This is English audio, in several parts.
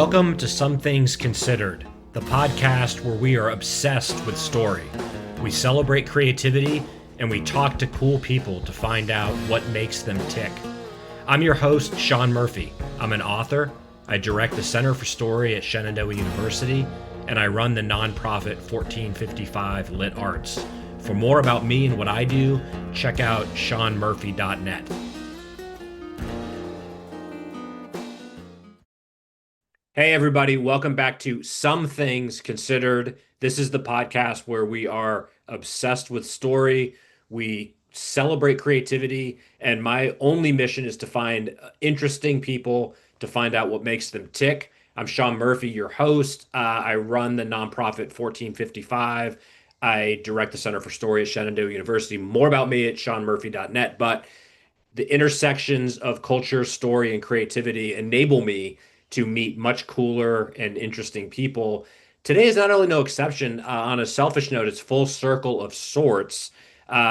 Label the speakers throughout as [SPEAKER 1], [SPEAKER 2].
[SPEAKER 1] Welcome to Some Things Considered, the podcast where we are obsessed with story. We celebrate creativity and we talk to cool people to find out what makes them tick. I'm your host, Sean Murphy. I'm an author. I direct the Center for Story at Shenandoah University, and I run the nonprofit 1455 Lit Arts. For more about me and what I do, check out seanmurphy.net. Hey everybody, welcome back to Some Things Considered. This is the podcast where we are obsessed with story, we celebrate creativity, and my only mission is to find interesting people to find out what makes them tick. I'm Sean Murphy, your host. I run the nonprofit 1455. I direct the Center for Story at Shenandoah University. More about me at seanmurphy.net, but the intersections of culture, story, and creativity enable me to meet much cooler and interesting people. Today is not only no exception. On a selfish note, it's full circle of sorts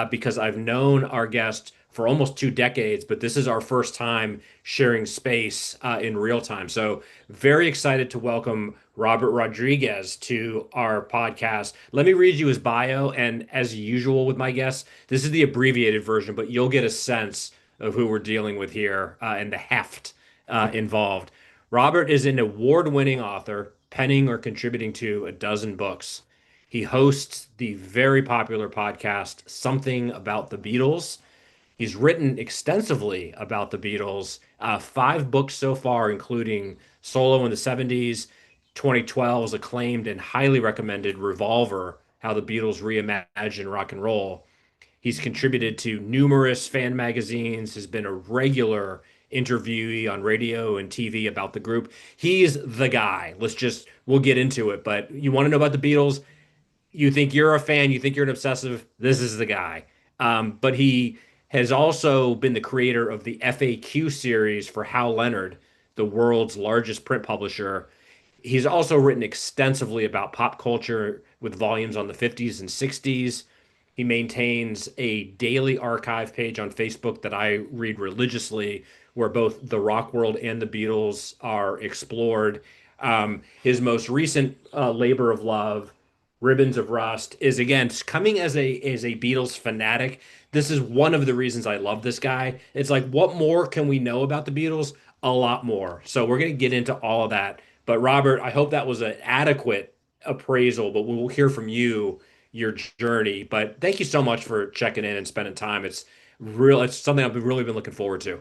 [SPEAKER 1] because I've known our guest for almost 2 decades, but this is our first time sharing space in real time. So very excited to welcome Robert Rodriguez to our podcast. Let me read you his bio, and as usual with my guests, this is the abbreviated version, but you'll get a sense of who we're dealing with here and the heft involved. Robert is an award-winning author, penning or contributing to a dozen books. He hosts the very popular podcast, Something About the Beatles. He's written extensively about the Beatles, 5 books so far, including Solo in the 70s, 2012's acclaimed and highly recommended Revolver, How the Beatles Reimagined Rock and Roll. He's contributed to numerous fan magazines, has been a regular interviewee on radio and TV about the group. He's the guy. We'll get into it. But you want to know about the Beatles? You think you're a fan, you think you're an obsessive, this is the guy. But he has also been the creator of the FAQ series for Hal Leonard, the world's largest print publisher. He's also written extensively about pop culture with volumes on the 50s and 60s. He maintains a daily archive page on Facebook that I read religiously, where both the rock world and the Beatles are explored. His most recent labor of love, Ribbons of Rust, is again coming as a Beatles fanatic. This is one of the reasons I love this guy. It's like, what more can we know about the Beatles? A lot more. So we're going to get into all of that. But Robert, I hope that was an adequate appraisal, but we'll hear from you your journey. But thank you so much for checking in and spending time. It's something I've really been looking forward to.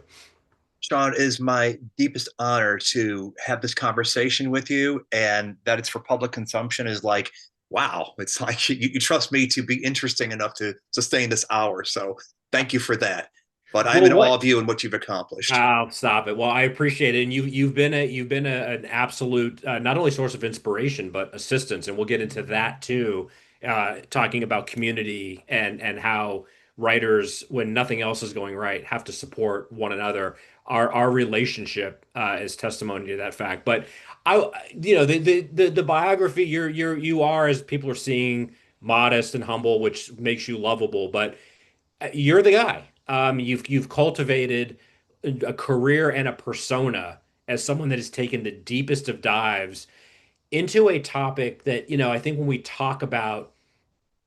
[SPEAKER 2] Sean, it is my deepest honor to have this conversation with you, and that it's for public consumption is like, wow, it's like you trust me to be interesting enough to sustain this hour. So thank you for that. But I'm
[SPEAKER 1] Well,
[SPEAKER 2] in awe
[SPEAKER 1] what?
[SPEAKER 2] of you and what you've accomplished.
[SPEAKER 1] Oh, stop it. Well, I appreciate it. And an absolute not only source of inspiration, but assistance. And we'll get into that too, talking about community and how writers, when nothing else is going right, have to support one another. Our relationship is testimony to that fact. But the biography you are, as people are seeing, modest and humble, which makes you lovable. But you're the guy. You've cultivated a career and a persona as someone that has taken the deepest of dives into a topic that, I think when we talk about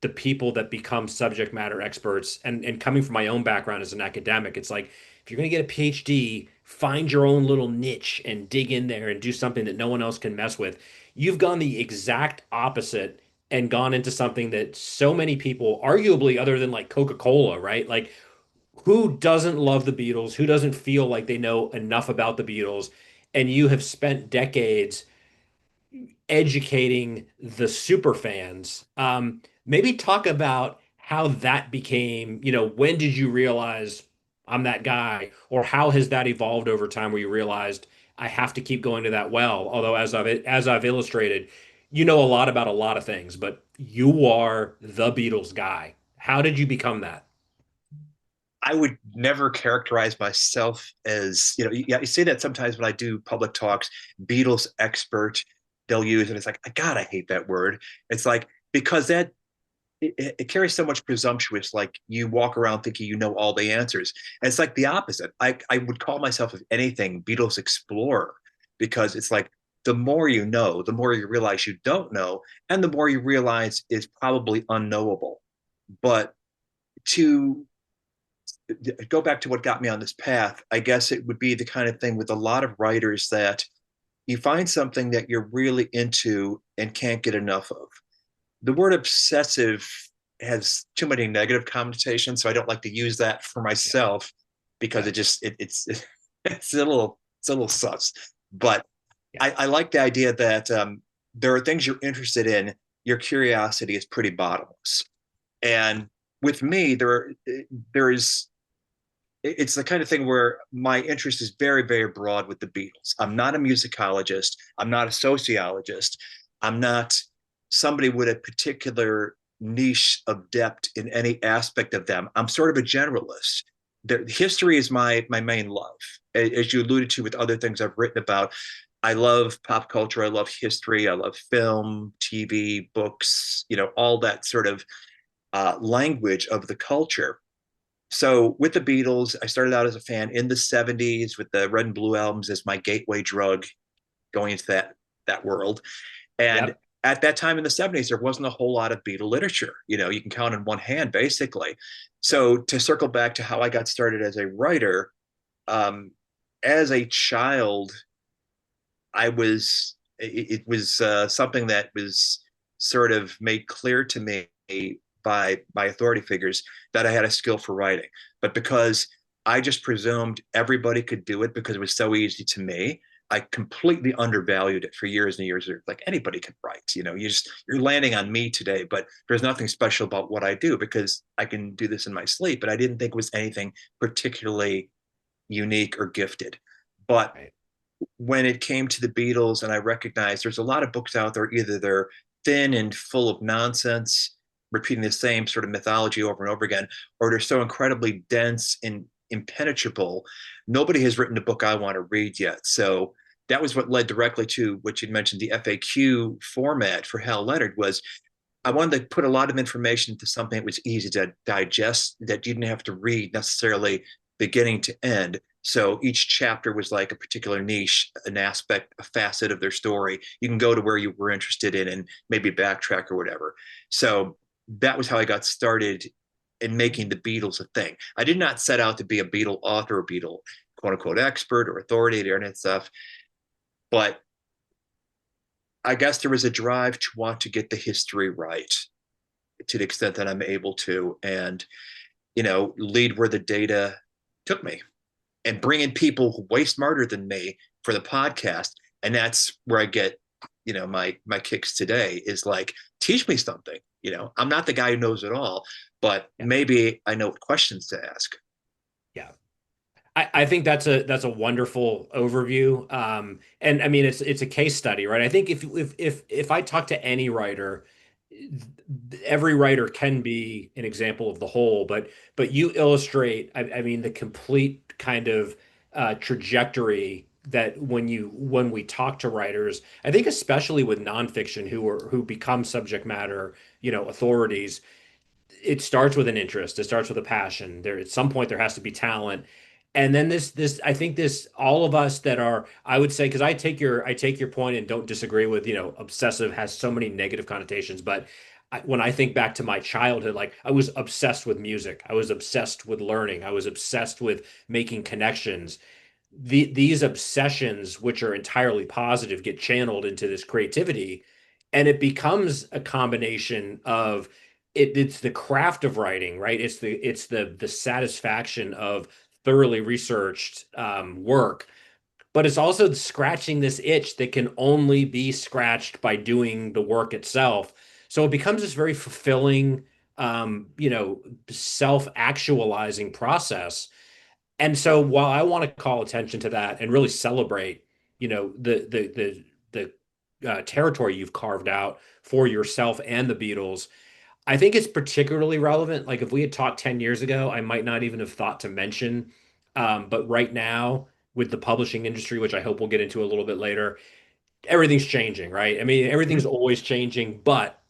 [SPEAKER 1] the people that become subject matter experts, and coming from my own background as an academic, it's like, if you're going to get a PhD, find your own little niche and dig in there and do something that no one else can mess with. You've gone the exact opposite and gone into something that so many people, arguably other than like Coca-Cola, right? Like, who doesn't love the Beatles? Who doesn't feel like they know enough about the Beatles? And you have spent decades educating the super fans. Maybe talk about how that became, when did you realize I'm that guy? Or how has that evolved over time where you realized I have to keep going to that well? Although as I've illustrated, you know a lot about a lot of things, but you are the Beatles guy. How did you become that?
[SPEAKER 2] I would never characterize myself as, yeah, you say that sometimes when I do public talks, Beatles expert, they'll use, and it's like, God, I hate that word. It's like, because it carries so much presumptuous, like you walk around thinking you know all the answers. And it's like the opposite. I would call myself, if anything, Beatles explorer, because it's like the more you know, the more you realize you don't know, and the more you realize is probably unknowable. But to go back to what got me on this path, I guess it would be the kind of thing with a lot of writers that you find something that you're really into and can't get enough of. The word obsessive has too many negative connotations, so I don't like to use that for
[SPEAKER 1] Yeah.
[SPEAKER 2] myself because
[SPEAKER 1] Yeah.
[SPEAKER 2] it just it's a little sus. But
[SPEAKER 1] Yeah.
[SPEAKER 2] I like the idea that there are things you're interested in. Your curiosity is pretty bottomless, and with me, there is it's the kind of thing where my interest is very, very broad with the Beatles. I'm not a musicologist. I'm not a sociologist. I'm not somebody with a particular niche of depth in any aspect of them. I'm sort of a generalist. The history is my main love, as you alluded to with other things I've written about. I love pop culture. I love history. I love film, TV, books. All that sort of language of the culture. So with the Beatles, I started out as a fan in the 70s with the Red and Blue albums as my gateway drug going into that world. And
[SPEAKER 1] Yep.
[SPEAKER 2] at that time in the 70s, there wasn't a whole lot of Beatle literature. You can count on one hand, basically.
[SPEAKER 1] Yep.
[SPEAKER 2] So to circle back to how I got started as a writer, um, as a child, it was something that was sort of made clear to me by authority figures that I had a skill for writing. But because I just presumed everybody could do it because it was so easy to me, I completely undervalued it for years and years. Like anybody can write, you're landing on me today, but there's nothing special about what I do because I can do this in my sleep. But I didn't think it was anything particularly unique or gifted. But
[SPEAKER 1] Right.
[SPEAKER 2] when it came to the Beatles, and I recognized there's a lot of books out there, either they're thin and full of nonsense, repeating the same sort of mythology over and over again, or they're so incredibly dense and impenetrable. Nobody has written a book I want to read yet. So that was what led directly to what you'd mentioned, the FAQ format for Hal Leonard was I wanted to put a lot of information into something that was easy to digest, that you didn't have to read necessarily beginning to end. So each chapter was like a particular niche, an aspect, a facet of their story. You can go to where you were interested in and maybe backtrack or whatever. So that was how I got started in making the Beatles a thing. I did not set out to be a Beatle author or Beatle quote unquote expert or authority, the internet stuff, but I guess there was a drive to want to get the history right to the extent that I'm able to, and lead where the data took me, and bring in people who way smarter than me for the podcast. And that's where I get, my kicks today is like, teach me something. I'm not the guy who knows it all, but
[SPEAKER 1] Yeah.
[SPEAKER 2] maybe I know what questions to ask.
[SPEAKER 1] Yeah. I think that's a wonderful overview. And I mean it's a case study, right? I think if I talk to any writer, every writer can be an example of the whole, but you illustrate, I mean, the complete kind of trajectory that when we talk to writers, I think especially with nonfiction who become subject matter, authorities, it starts with an interest. It starts with a passion. There, at some point, there has to be talent. And then I think this, all of us that are, I would say, because I take your point and don't disagree with, obsessive has so many negative connotations. But when I think back to my childhood, like I was obsessed with music. I was obsessed with learning. I was obsessed with making connections. These obsessions, which are entirely positive, get channeled into this creativity, and it becomes a combination of it's the craft of writing, right? It's the satisfaction of thoroughly researched work, but it's also scratching this itch that can only be scratched by doing the work itself. So it becomes this very fulfilling, self-actualizing process. And so while I want to call attention to that and really celebrate, the territory you've carved out for yourself and the Beatles, I think it's particularly relevant. Like if we had talked 10 years ago, I might not even have thought to mention. But right now, with the publishing industry, which I hope we'll get into a little bit later, everything's changing, right? I mean, everything's
[SPEAKER 2] Mm-hmm.
[SPEAKER 1] always changing, but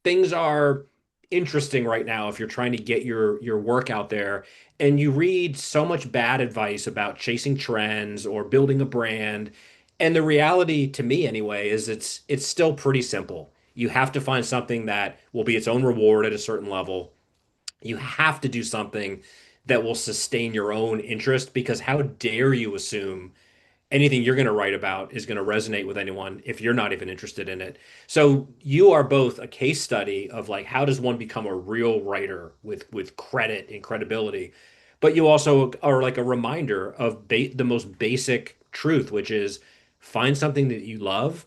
[SPEAKER 1] things are interesting right now if you're trying to get your work out there and you read so much bad advice about chasing trends or building a brand. And the reality to me anyway is it's still pretty simple. You have to find something that will be its own reward at a certain level. You have to do something that will sustain your own interest because how dare you assume anything you're going to write about is going to resonate with anyone if you're not even interested in it. So you are both a case study of like how does one become a real writer with credit and credibility, but you also are like a reminder of the most basic truth, which is find something that you love,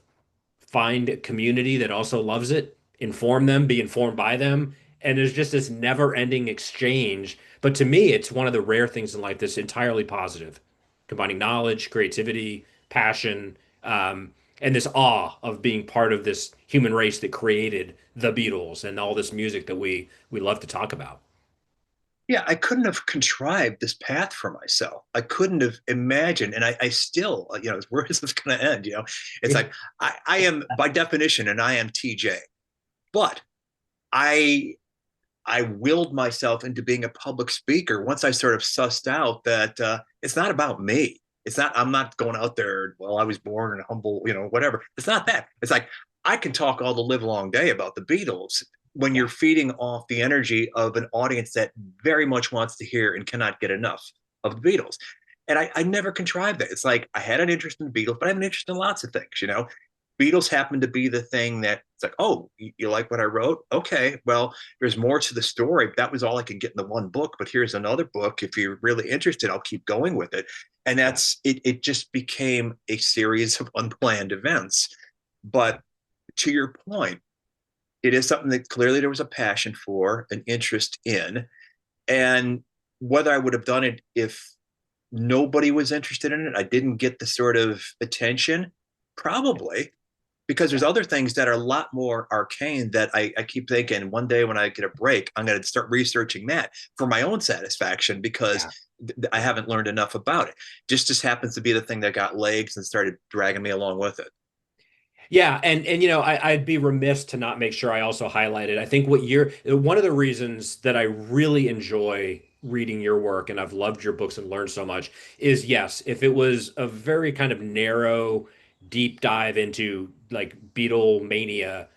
[SPEAKER 1] find a community that also loves it, inform them, be informed by them, and there's just this never-ending exchange. But to me, it's one of the rare things in life that's entirely positive, combining knowledge, creativity, passion, and this awe of being part of this human race that created the Beatles and all this music that we love to talk about.
[SPEAKER 2] Yeah, I couldn't have contrived this path for myself. I couldn't have imagined, and I still, where is this going to end? It's like I am by definition an INTJ, but I I willed myself into being a public speaker once I sort of sussed out that it's not about me. It's not, I'm not going out there, well, I was born in humble, whatever. It's not that. It's like, I can talk all the live long day about the Beatles when
[SPEAKER 1] Yeah.
[SPEAKER 2] you're feeding off the energy of an audience that very much wants to hear and cannot get enough of the Beatles. And I never contrived that. It's like I had an interest in the Beatles, but I have an interest in lots of things. Beatles happened to be the thing that it's like, oh, you like what I wrote? Okay, well, there's more to the story. That was all I could get in the one book, but here's another book. If you're really interested, I'll keep going with it. And
[SPEAKER 1] Yeah.
[SPEAKER 2] that's it. It just became a series of unplanned events. But to your point, it is something that clearly there was a passion for, an interest in. And whether I would have done it if nobody was interested in it, I didn't get the sort of attention, probably, because there's
[SPEAKER 1] Yeah.
[SPEAKER 2] other things that are a lot more arcane that I keep thinking one day when I get a break, I'm going to start researching that for my own satisfaction because
[SPEAKER 1] Yeah.
[SPEAKER 2] I haven't learned enough about it. Just happens to be the thing that got legs and started dragging me along with it.
[SPEAKER 1] Yeah, and I'd be remiss to not make sure I also highlighted. I think what you're one of the reasons that I really enjoy reading your work and I've loved your books and learned so much is yes, if it was a very kind of narrow, deep dive into like Beatle mania,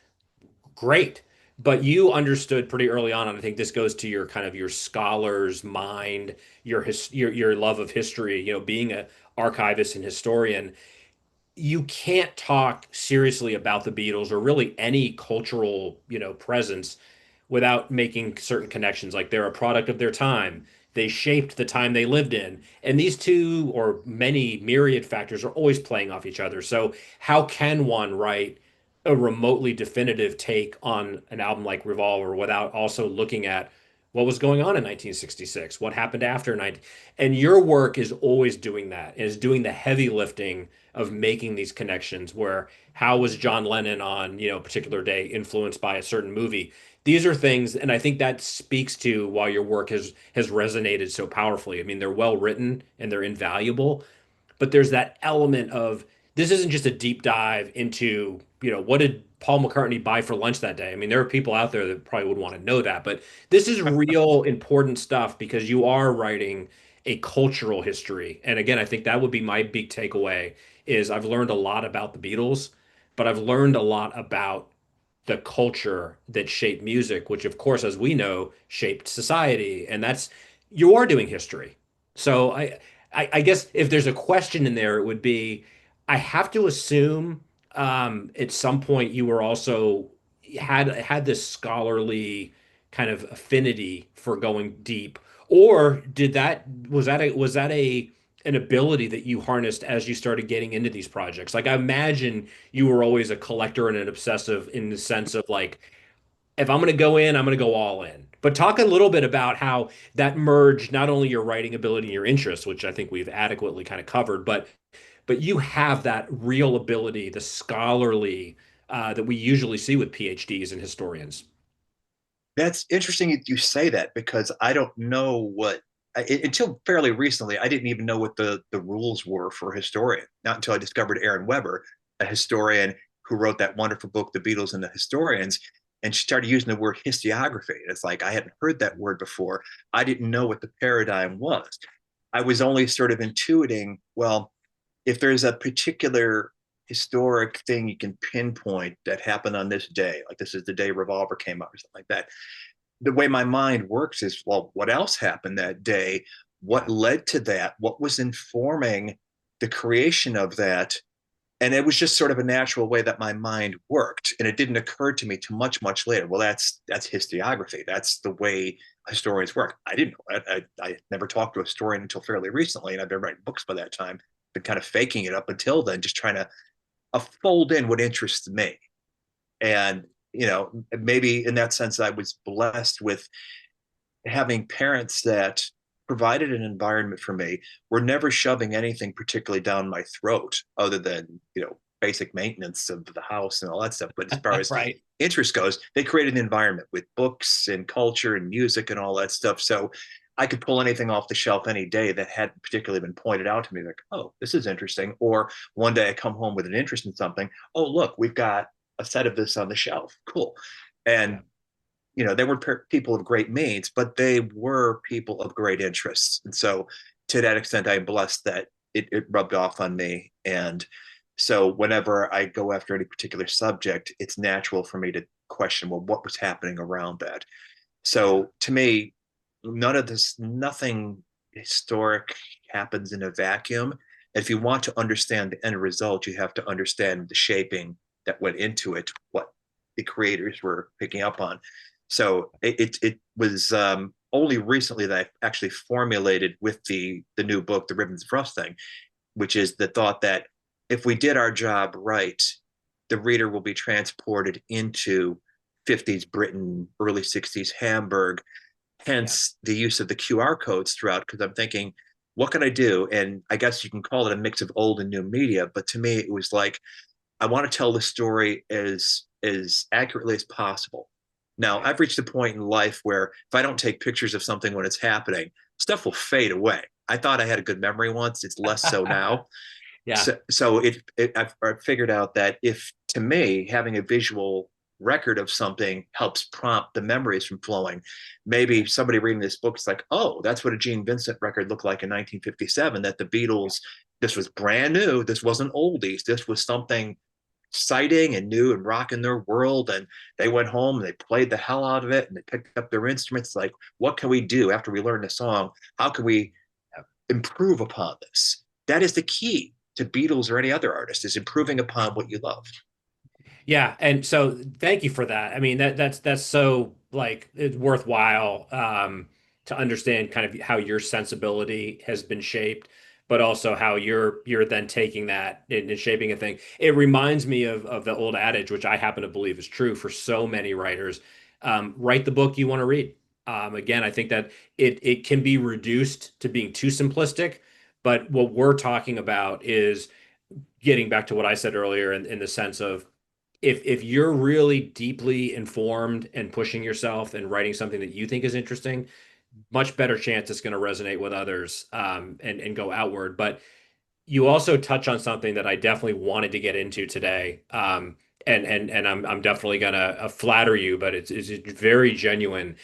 [SPEAKER 1] great. But you understood pretty early on, and I think this goes to your kind of your scholar's mind, your love of history, being an archivist and historian you can't talk seriously about the Beatles or really any cultural, presence without making certain connections. Like they're a product of their time. They shaped the time they lived in. And these two or many myriad factors are always playing off each other. So how can one write a remotely definitive take on an album like Revolver without also looking at what was going on in 1966, what happened after 19, and your work is always doing that, is doing the heavy lifting of making these connections where how was John Lennon on, a particular day influenced by a certain movie. These are things, and I think that speaks to why your work has resonated so powerfully. I mean, they're well written and they're invaluable, but there's that element of this isn't just a deep dive into, what did Paul McCartney buy for lunch that day? I mean, there are people out there that probably would want to know that, but this is real important stuff because you are writing a cultural history. And again, I think that would be my big takeaway is I've learned a lot about the Beatles, but I've learned a lot about the culture that shaped music, which of course, as we know, shaped society. And that's you are doing history. So I guess if there's a question in there, it would be, I have to assume at some point you were also had this scholarly kind of affinity for going deep, or did that was that a an ability that you harnessed as you started getting into these projects? Like I imagine you were always a collector and an obsessive in the sense of like, if I'm going to go in, I'm going to go all in. But talk a little bit about how that merged not only your writing ability and your interests, which I think we've adequately kind of covered, but you have that real ability, the scholarly that we usually see with PhDs and historians.
[SPEAKER 2] That's interesting that you say that because I don't know until fairly recently, I didn't even know what the rules were for a historian. Not until I discovered Aaron Weber, a historian who wrote that wonderful book, The Beatles and the Historians, and she started using the word historiography. It's like I hadn't heard that word before. I didn't know what the paradigm was. I was only sort of intuiting, well, if there's a particular historic thing you can pinpoint that happened on this day, like this is the day Revolver came out or something like that, the way my mind works is, well, what else happened that day? What
[SPEAKER 1] Yeah.
[SPEAKER 2] led to that? What was informing the creation of that? And it was just sort of a natural way that my mind worked, and it didn't occur to me too much later. Well, that's historiography. That's the way historians work. I didn't know that. I never talked to a historian until fairly recently, and I've been writing books by that time. Been kind of faking it up until then, just trying to fold in what interests me. And maybe in that sense, I was blessed with having parents that provided an environment for me. We're never shoving anything particularly down my throat other than, basic maintenance of the house and all that stuff. But as far as
[SPEAKER 1] Right.
[SPEAKER 2] interest goes, they created an environment with books and culture and music and all that stuff. So I could pull anything off the shelf any day that hadn't particularly been pointed out to me, like, oh, this is interesting. Or one day I come home with an interest in something. Oh, look, we've got a set of this on the shelf. Cool.
[SPEAKER 1] Yeah.
[SPEAKER 2] And they weren't people of great means, but they were people of great interests. And so, to that extent, I'm blessed that it rubbed off on me. And so, whenever I go after any particular subject, it's natural for me to question, well, what was happening around that?
[SPEAKER 1] Yeah.
[SPEAKER 2] So, to me, nothing historic happens in a vacuum. If you want to understand the end result, you have to understand the shaping that went into it, what the creators were picking up on. So it was only recently that I actually formulated with the new book, the Ribbons of Rust thing, which is the thought that if we did our job right, the reader will be transported into 50s Britain, early 60s Hamburg,
[SPEAKER 1] Yeah.
[SPEAKER 2] hence the use of the QR codes throughout. Because I'm thinking, what can I do? And I guess you can call it a mix of old and new media, but to me, it was like I want to tell the story as accurately as possible. Now,
[SPEAKER 1] Yeah.
[SPEAKER 2] I've reached a point in life where if I don't take pictures of something when it's happening, stuff will fade away. I thought I had a good memory once; it's less so now.
[SPEAKER 1] Yeah.
[SPEAKER 2] So I've figured out that if, to me, having a visual record of something helps prompt the memories from flowing, maybe somebody reading this book is like, oh, that's what a Gene Vincent record looked like in 1957. That the
[SPEAKER 1] Yeah.
[SPEAKER 2] Beatles, this was brand new. This wasn't oldies. This was something exciting and new and rocking their world. And they went home and they played the hell out of it and they picked up their instruments. Like, what can we do after we learn the song? How can we improve upon this? That is the key to Beatles or any other artist, is improving upon what you love.
[SPEAKER 1] Yeah, and so thank you for that. I mean, that's so like it's worthwhile to understand kind of how your sensibility has been shaped, but also how you're then taking that and shaping a thing. It reminds me of the old adage, which I happen to believe is true for so many writers. Write the book you want to read. Again, I think that it can be reduced to being too simplistic, but what we're talking about is getting back to what I said earlier in the sense of if you're really deeply informed and pushing yourself and writing something that you think is interesting, much better chance it's going to resonate with others and go outward. But you also touch on something that I definitely wanted to get into today. And I'm definitely gonna flatter you, but it's very genuine.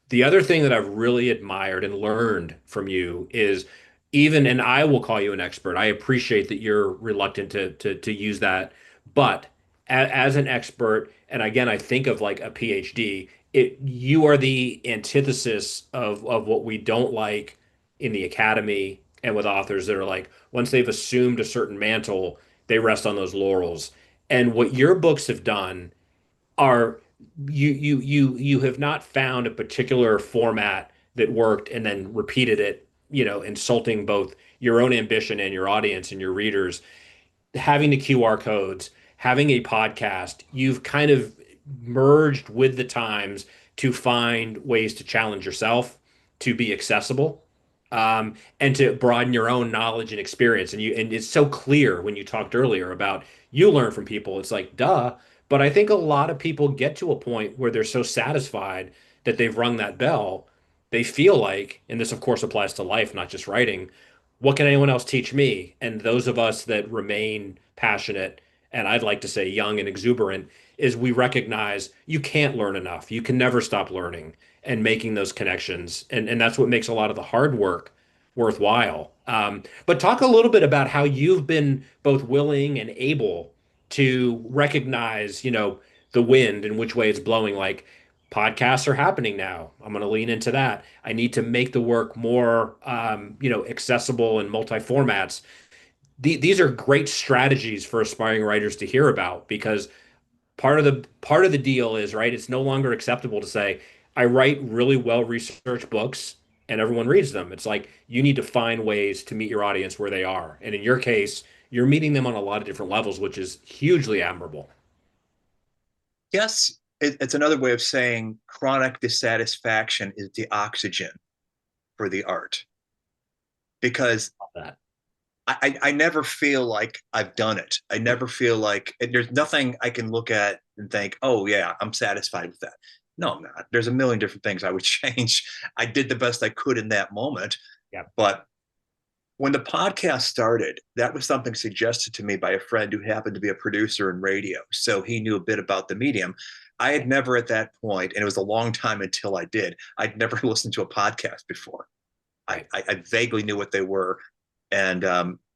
[SPEAKER 1] The other thing that I've really admired and learned from you is even, and I will call you an expert. I appreciate that you're reluctant to use that, but as an expert, and again, I think of like a PhD, you are the antithesis of what we don't like in the academy and with authors that are like, once they've assumed a certain mantle, they rest on those laurels. And what your books have done are you have not found a particular format that worked and then repeated it, insulting both your own ambition and your audience and your readers. Having the QR codes, having a podcast, you've kind of merged with the times to find ways to challenge yourself, to be accessible, and to broaden your own knowledge and experience. And it's so clear when you talked earlier about you learn from people. It's like, duh. But I think a lot of people get to a point where they're so satisfied that they've rung that bell, they feel like, and this of course applies to life, not just writing, what can anyone else teach me? And those of us that remain passionate, and I'd like to say young and exuberant, is we recognize you can't learn enough. You can never stop learning and making those connections. And that's what makes a lot of the hard work worthwhile. But talk a little bit about how you've been both willing and able to recognize, the wind and which way it's blowing. Like podcasts are happening now. I'm going to lean into that. I need to make the work more, accessible and multi-formats. These are great strategies for aspiring writers to hear about because part of the deal is, right, it's no longer acceptable to say I write really well researched books and everyone reads them. It's like you need to find ways to meet your audience where they are, and in your case you're meeting them on a lot of different levels, which is hugely admirable.
[SPEAKER 2] Yes, it's another way of saying chronic dissatisfaction is the oxygen for the art, because
[SPEAKER 1] That.
[SPEAKER 2] I never feel like I've done it. I never feel like there's nothing I can look at and think, oh, yeah, I'm satisfied with that. No, I'm not. There's a million different things I would change. I did the best I could in that moment.
[SPEAKER 1] Yeah.
[SPEAKER 2] But when the podcast started, that was something suggested to me by a friend who happened to be a producer in radio. So he knew a bit about the medium. I had never at that point, and it was a long time until I did, I'd never listened to a podcast before.
[SPEAKER 1] Right.
[SPEAKER 2] I vaguely knew what they were. And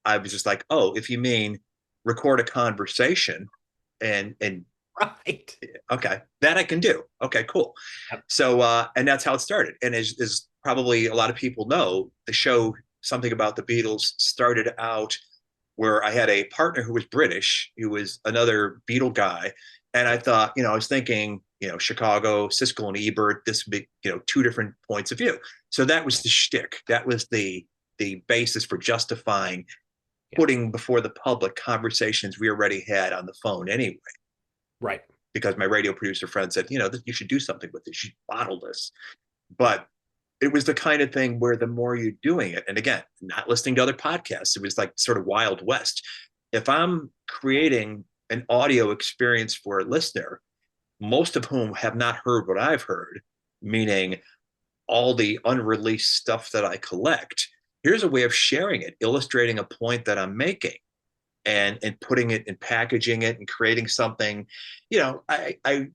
[SPEAKER 2] I was just like, oh, if you mean record a conversation and
[SPEAKER 1] Right.
[SPEAKER 2] okay, that I can do. Okay, cool.
[SPEAKER 1] Yep.
[SPEAKER 2] So and that's how it started. And as probably a lot of people know, the show Something About the Beatles started out where I had a partner who was British, who was another Beatle guy. And I thought, I was thinking, Chicago, Siskel and Ebert, this would be, two different points of view. So that was the shtick. That was the basis for justifying
[SPEAKER 1] Yeah.
[SPEAKER 2] putting before the public conversations we already had on the phone anyway.
[SPEAKER 1] Right.
[SPEAKER 2] Because my radio producer friend said, you should do something with this. You should bottle this. But it was the kind of thing where the more you're doing it, and again, not listening to other podcasts, it was like sort of Wild West. If I'm creating an audio experience for a listener, most of whom have not heard what I've heard, meaning all the unreleased stuff that I collect, here's a way of sharing it, illustrating a point that I'm making and putting it and packaging it and creating something, I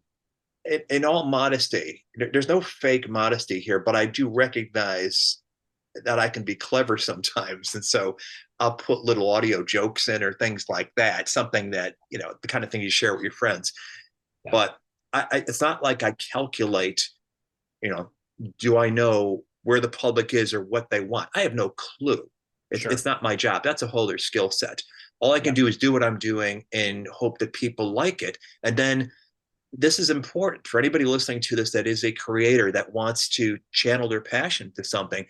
[SPEAKER 2] in all modesty, there's no fake modesty here, but I do recognize that I can be clever sometimes. And so I'll put little audio jokes in or things like that, something that, the kind of thing you share with your friends.
[SPEAKER 1] Yeah.
[SPEAKER 2] But it's not like I calculate, you know, do I know where the public is or what they want? I have no clue. It's
[SPEAKER 1] Sure.
[SPEAKER 2] not my job. That's a whole other skill set. All I can
[SPEAKER 1] Yeah.
[SPEAKER 2] do is do what I'm doing and hope that people like it. And then this is important for anybody listening to this that is a creator that wants to channel their passion to something.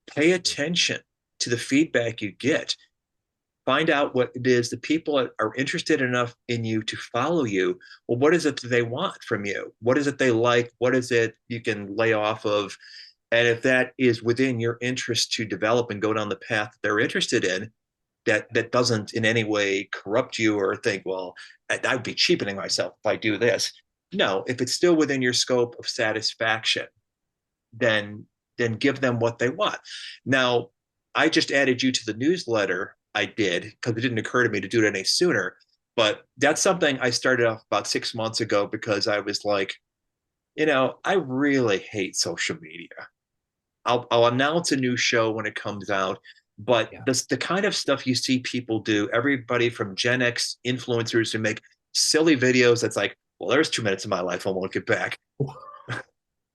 [SPEAKER 2] Pay attention to the feedback you get. Find out what it is the people are interested enough in you to follow you. Well, what is it that they want from you? What is it they like? What is it you can lay off of? And if that is within your interest to develop and go down the path that they're interested in, that doesn't in any way corrupt you or think, well, I would be cheapening myself if I do this. No, if it's still within your scope of satisfaction, then give them what they want. Now, I just added you to the newsletter. I did because it didn't occur to me to do it any sooner. But that's something I started off about 6 months ago because I was like, I really hate social media. I'll announce a new show when it comes out, but
[SPEAKER 1] Yeah.
[SPEAKER 2] the kind of stuff you see people do, everybody from Gen X influencers who make silly videos that's like, well, there's 2 minutes of my life I won't get back,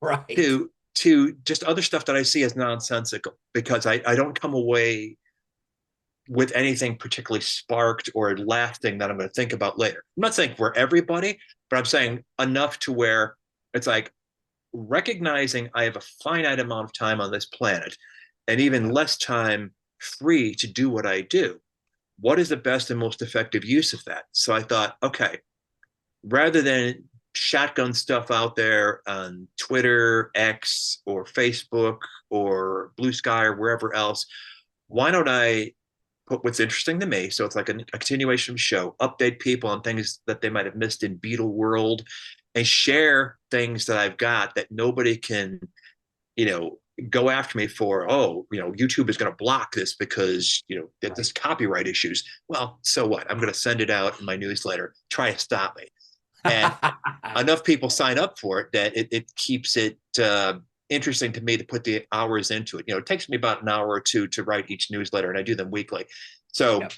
[SPEAKER 1] Right.
[SPEAKER 2] to just other stuff that I see as nonsensical because I don't come away with anything particularly sparked or lasting that I'm going to think about later. I'm not saying for everybody, but I'm saying enough to where it's like recognizing I have a finite amount of time on this planet and even
[SPEAKER 1] Yeah.
[SPEAKER 2] less time free to do what I do. What is the best and most effective use of that? So I thought, okay, rather than shotgun stuff out there on Twitter, X, or Facebook, or Blue Sky, or wherever else, why don't I put what's interesting to me? So it's like a continuation of the show, update people on things that they might have missed in Beatle world, and share things that I've got that nobody can, you know, go after me for. Oh, YouTube is going to block this because that
[SPEAKER 1] Right.
[SPEAKER 2] this copyright issues. Well, so what? I'm going to send it out in my newsletter. Try to stop me. And enough people sign up for it that it keeps it interesting to me to put the hours into it. It takes me about an hour or two to write each newsletter, and I do them weekly. So
[SPEAKER 1] Yep.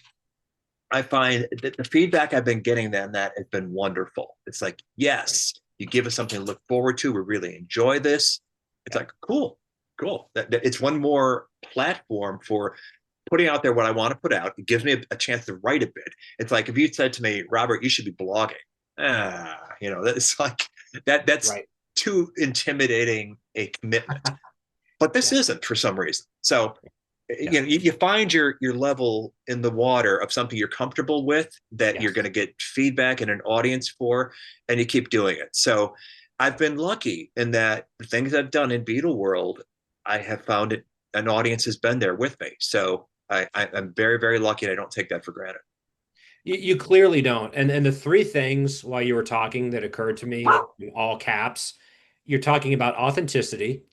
[SPEAKER 2] I find that the feedback I've been getting then that has been wonderful. It's like, yes, you give us something to look forward to. We really enjoy this. It's
[SPEAKER 1] Yep.
[SPEAKER 2] like, cool, cool. It's one more platform for putting out there what I want to put out. It gives me a chance to write a bit. It's like if you said to me, Robert, you should be blogging. It's like that's
[SPEAKER 1] Right.
[SPEAKER 2] too intimidating a commitment. But this
[SPEAKER 1] Yeah.
[SPEAKER 2] isn't for some reason. So
[SPEAKER 1] Yeah.
[SPEAKER 2] you find your level in the water of something you're comfortable with that you're going
[SPEAKER 1] Yes.
[SPEAKER 2] to get feedback and an audience for, and you keep doing it. So I've been lucky in that the things I've done in Beatle world, I have found it an audience has been there with me. So I'm very, very lucky, and I don't take that for granted.
[SPEAKER 1] You clearly don't. And the three things while you were talking that occurred to me in all caps, you're talking about authenticity,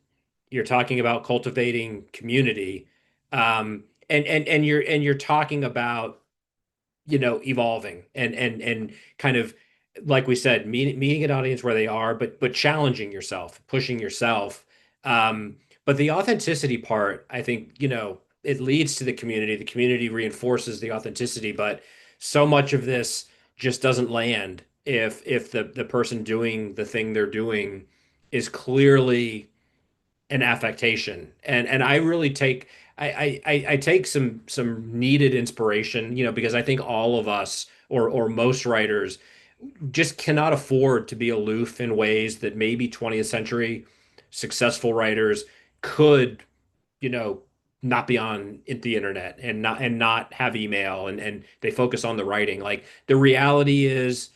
[SPEAKER 1] you're talking about cultivating community, and you're talking about evolving and kind of like we said, meeting an audience where they are, but challenging yourself, pushing yourself. But the authenticity part, I think, it leads to the community. The community reinforces the authenticity, but so much of this just doesn't land if the person doing the thing they're doing is clearly an affectation. And I really take I take some needed inspiration, because I think all of us or most writers just cannot afford to be aloof in ways that maybe 20th century successful writers could, you know, not be on the internet and not have email and they focus on the writing. Like the reality is,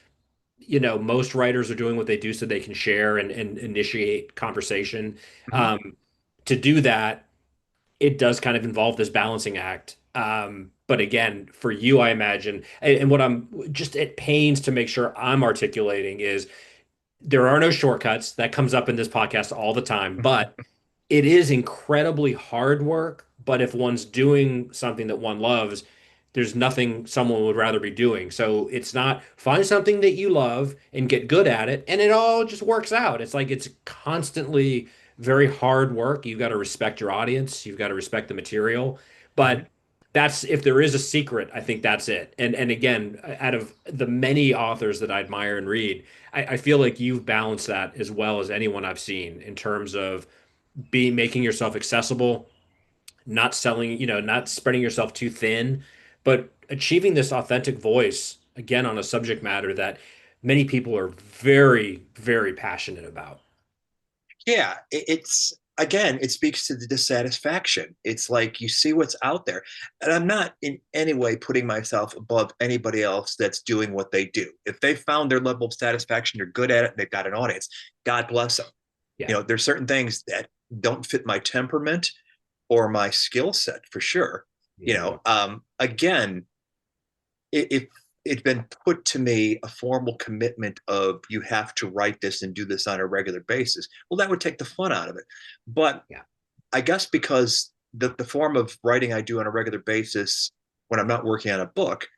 [SPEAKER 1] most writers are doing what they do so they can share and initiate conversation.
[SPEAKER 2] Mhm.
[SPEAKER 1] Um, to do that, it does kind of involve this balancing act. But again, for you, I imagine, and what I'm just at pains to make sure I'm articulating is there are no shortcuts. That comes up in this podcast all the time, but it is incredibly hard work, but if one's doing something that one loves, there's nothing someone would rather be doing. So it's not find something that you love and get good at it, and it all just works out. It's like it's constantly very hard work. You've got to respect your audience, you've got to respect the material.
[SPEAKER 2] Mhm.
[SPEAKER 1] But that's if there is a secret, I think that's it. And again, out of the many authors that I admire and read, I feel like you've balanced that as well as anyone I've seen in terms of be making yourself accessible, not selling, not spreading yourself too thin, but achieving this authentic voice again on a subject matter that many people are very, very passionate about.
[SPEAKER 2] Yeah, it's again, it speaks to the dissatisfaction. It's like you see what's out there. And I'm not in any way putting myself above anybody else that's doing what they do. If they found their level of satisfaction, they're good at it, and they've got an audience, God bless them.
[SPEAKER 1] Yeah.
[SPEAKER 2] There's certain things that don't fit my temperament or my skill set for sure.
[SPEAKER 1] Mhm.
[SPEAKER 2] Again, if it's been put to me a formal commitment of you have to write this and do this on a regular basis, well, that would take the fun out of it. But
[SPEAKER 1] Yeah.
[SPEAKER 2] I guess because the form of writing I do on a regular basis when I'm not working on a book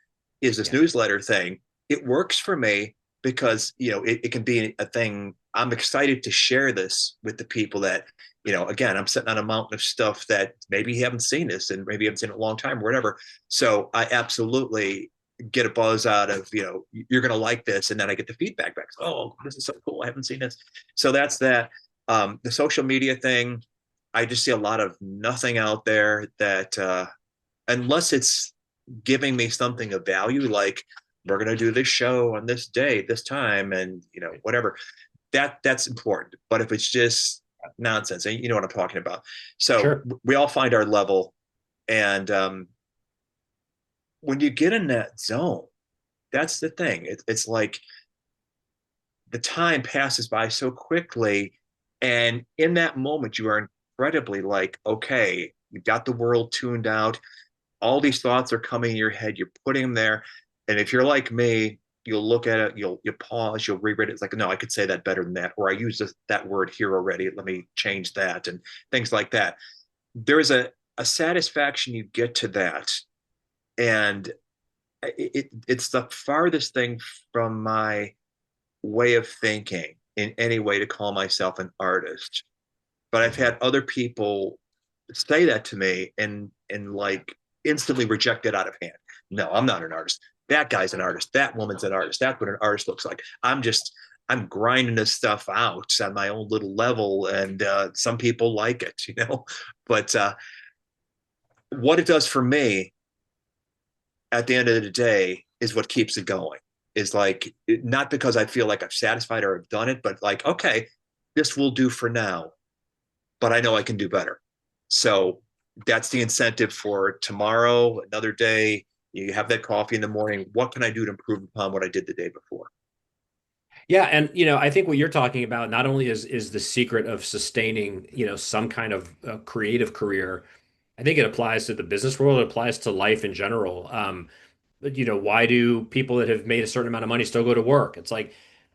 [SPEAKER 2] is this
[SPEAKER 1] Yeah.
[SPEAKER 2] newsletter thing, it works for me because it can be a thing. I'm excited to share this with the people that, again, I'm sitting on a mountain of stuff that maybe you haven't seen this and maybe you haven't seen it in a long time or whatever. So I absolutely get a buzz out of, you're going to like this. And then I get the feedback back. Oh, this is so cool. I haven't seen this. So that's that. The social media thing, I just see a lot of nothing out there that, unless it's giving me something of value, like we're going to do this show on this day, this time, and whatever, that's important. But if it's just nonsense, and you know what I'm talking about. So
[SPEAKER 1] Sure.
[SPEAKER 2] we all find our level. And when you get in that zone, that's the thing. It's like the time passes by so quickly. And in that moment, you are incredibly like, okay, you got the world tuned out. All these thoughts are coming in your head. You're putting them there. And if you're like me, you'll look at it, you pause, you'll reread it. It's like, no, I could say that better than that. Or I used that word here already. Let me change that and things like that. There's a satisfaction you get to that. And it's the farthest thing from my way of thinking in any way to call myself an artist. but I've
[SPEAKER 1] Mhm.
[SPEAKER 2] had other people say that to me and like instantly reject it out of hand. No, I'm not an artist. That guy's an artist. That woman's an artist. That's what an artist looks like. I'm grinding this stuff out on my own little level, and some people like it, you know. But what it does for me at the end of the day is what keeps it going. Is like not because I feel like I've satisfied or I've done it, but like okay, this will do for now, but I know I can do better. So that's the incentive for tomorrow, another day. You have that coffee in the morning. What can I do to improve upon what I did the day before?
[SPEAKER 1] Yeah, and I think what you're talking about not only is the secret of sustaining, some kind of creative career. I think it applies to the business world. It applies to life in general. But, why do people that have made a certain amount of money still go to work? It's like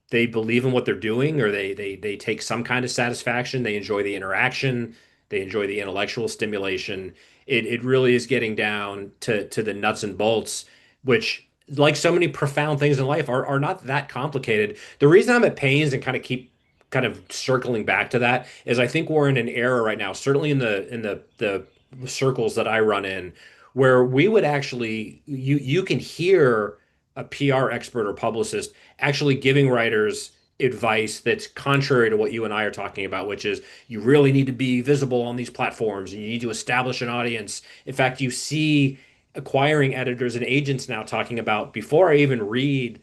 [SPEAKER 1] they believe in what they're doing, or they take some kind of satisfaction. They enjoy the interaction. They enjoy the intellectual stimulation. It really is getting down to the nuts and bolts, which, like so many profound things in life, are not that complicated. The reason I'm at pains and kind of circling back to that is I think we're in an era right now, certainly in the circles that I run in, where we would actually you can hear a PR expert or publicist actually giving writers advice that's contrary to what you and I are talking about, which is you really need to be visible on these platforms and you need to establish an audience. In fact, you see acquiring editors and agents now talking about before I even read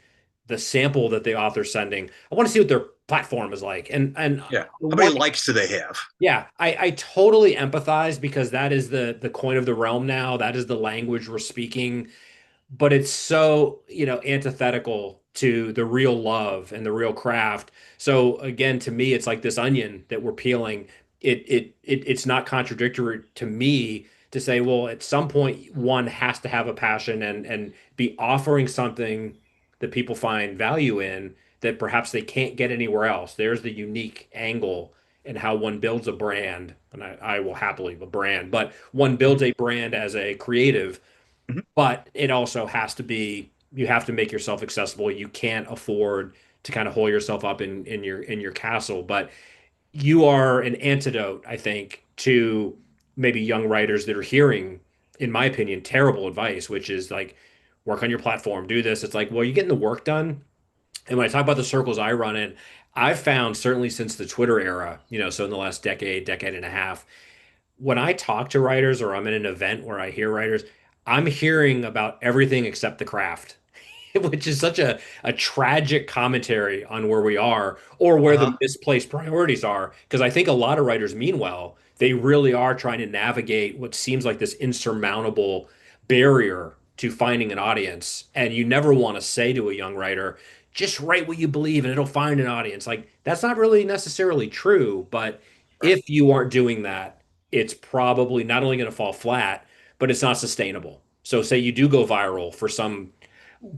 [SPEAKER 1] the sample that the author's sending, I want to see what their platform is like. And
[SPEAKER 2] Yeah. How many
[SPEAKER 1] one
[SPEAKER 2] likes do they have?
[SPEAKER 1] yeah, I totally empathize because that is the coin of the realm now. That is the language we're speaking, but it's so, antithetical to the real love and the real craft. So again, to me, it's like this onion that we're peeling. It's not contradictory to me to say, well, at some point, one has to have a passion and be offering something that people find value in that perhaps they can't get anywhere else. There's the unique angle in how one builds a brand, and I will happily a brand, but one builds a brand as a creative,
[SPEAKER 2] Mhm.
[SPEAKER 1] but it also has to be, you have to make yourself accessible. You can't afford to kind of hole yourself up in your castle. But you are an antidote, I think, to maybe young writers that are hearing, in my opinion, terrible advice, which is like, work on your platform, do this. It's like, well, you're getting the work done. And when I talk about the circles I run in, I've found certainly since the Twitter era, so in the last decade, decade and a half, when I talk to writers or I'm in an event where I hear writers, I'm hearing about everything except the craft, which is such a tragic commentary on where we are or where the
[SPEAKER 2] Uh-huh.
[SPEAKER 1] misplaced priorities are. Because I think a lot of writers mean well. They really are trying to navigate what seems like this insurmountable barrier to finding an audience. And you never want to say to a young writer, just write what you believe and it'll find an audience. Like, that's not really necessarily true. But
[SPEAKER 2] Right.
[SPEAKER 1] if you aren't doing that, it's probably not only going to fall flat, but it's not sustainable. So, say you do go viral for some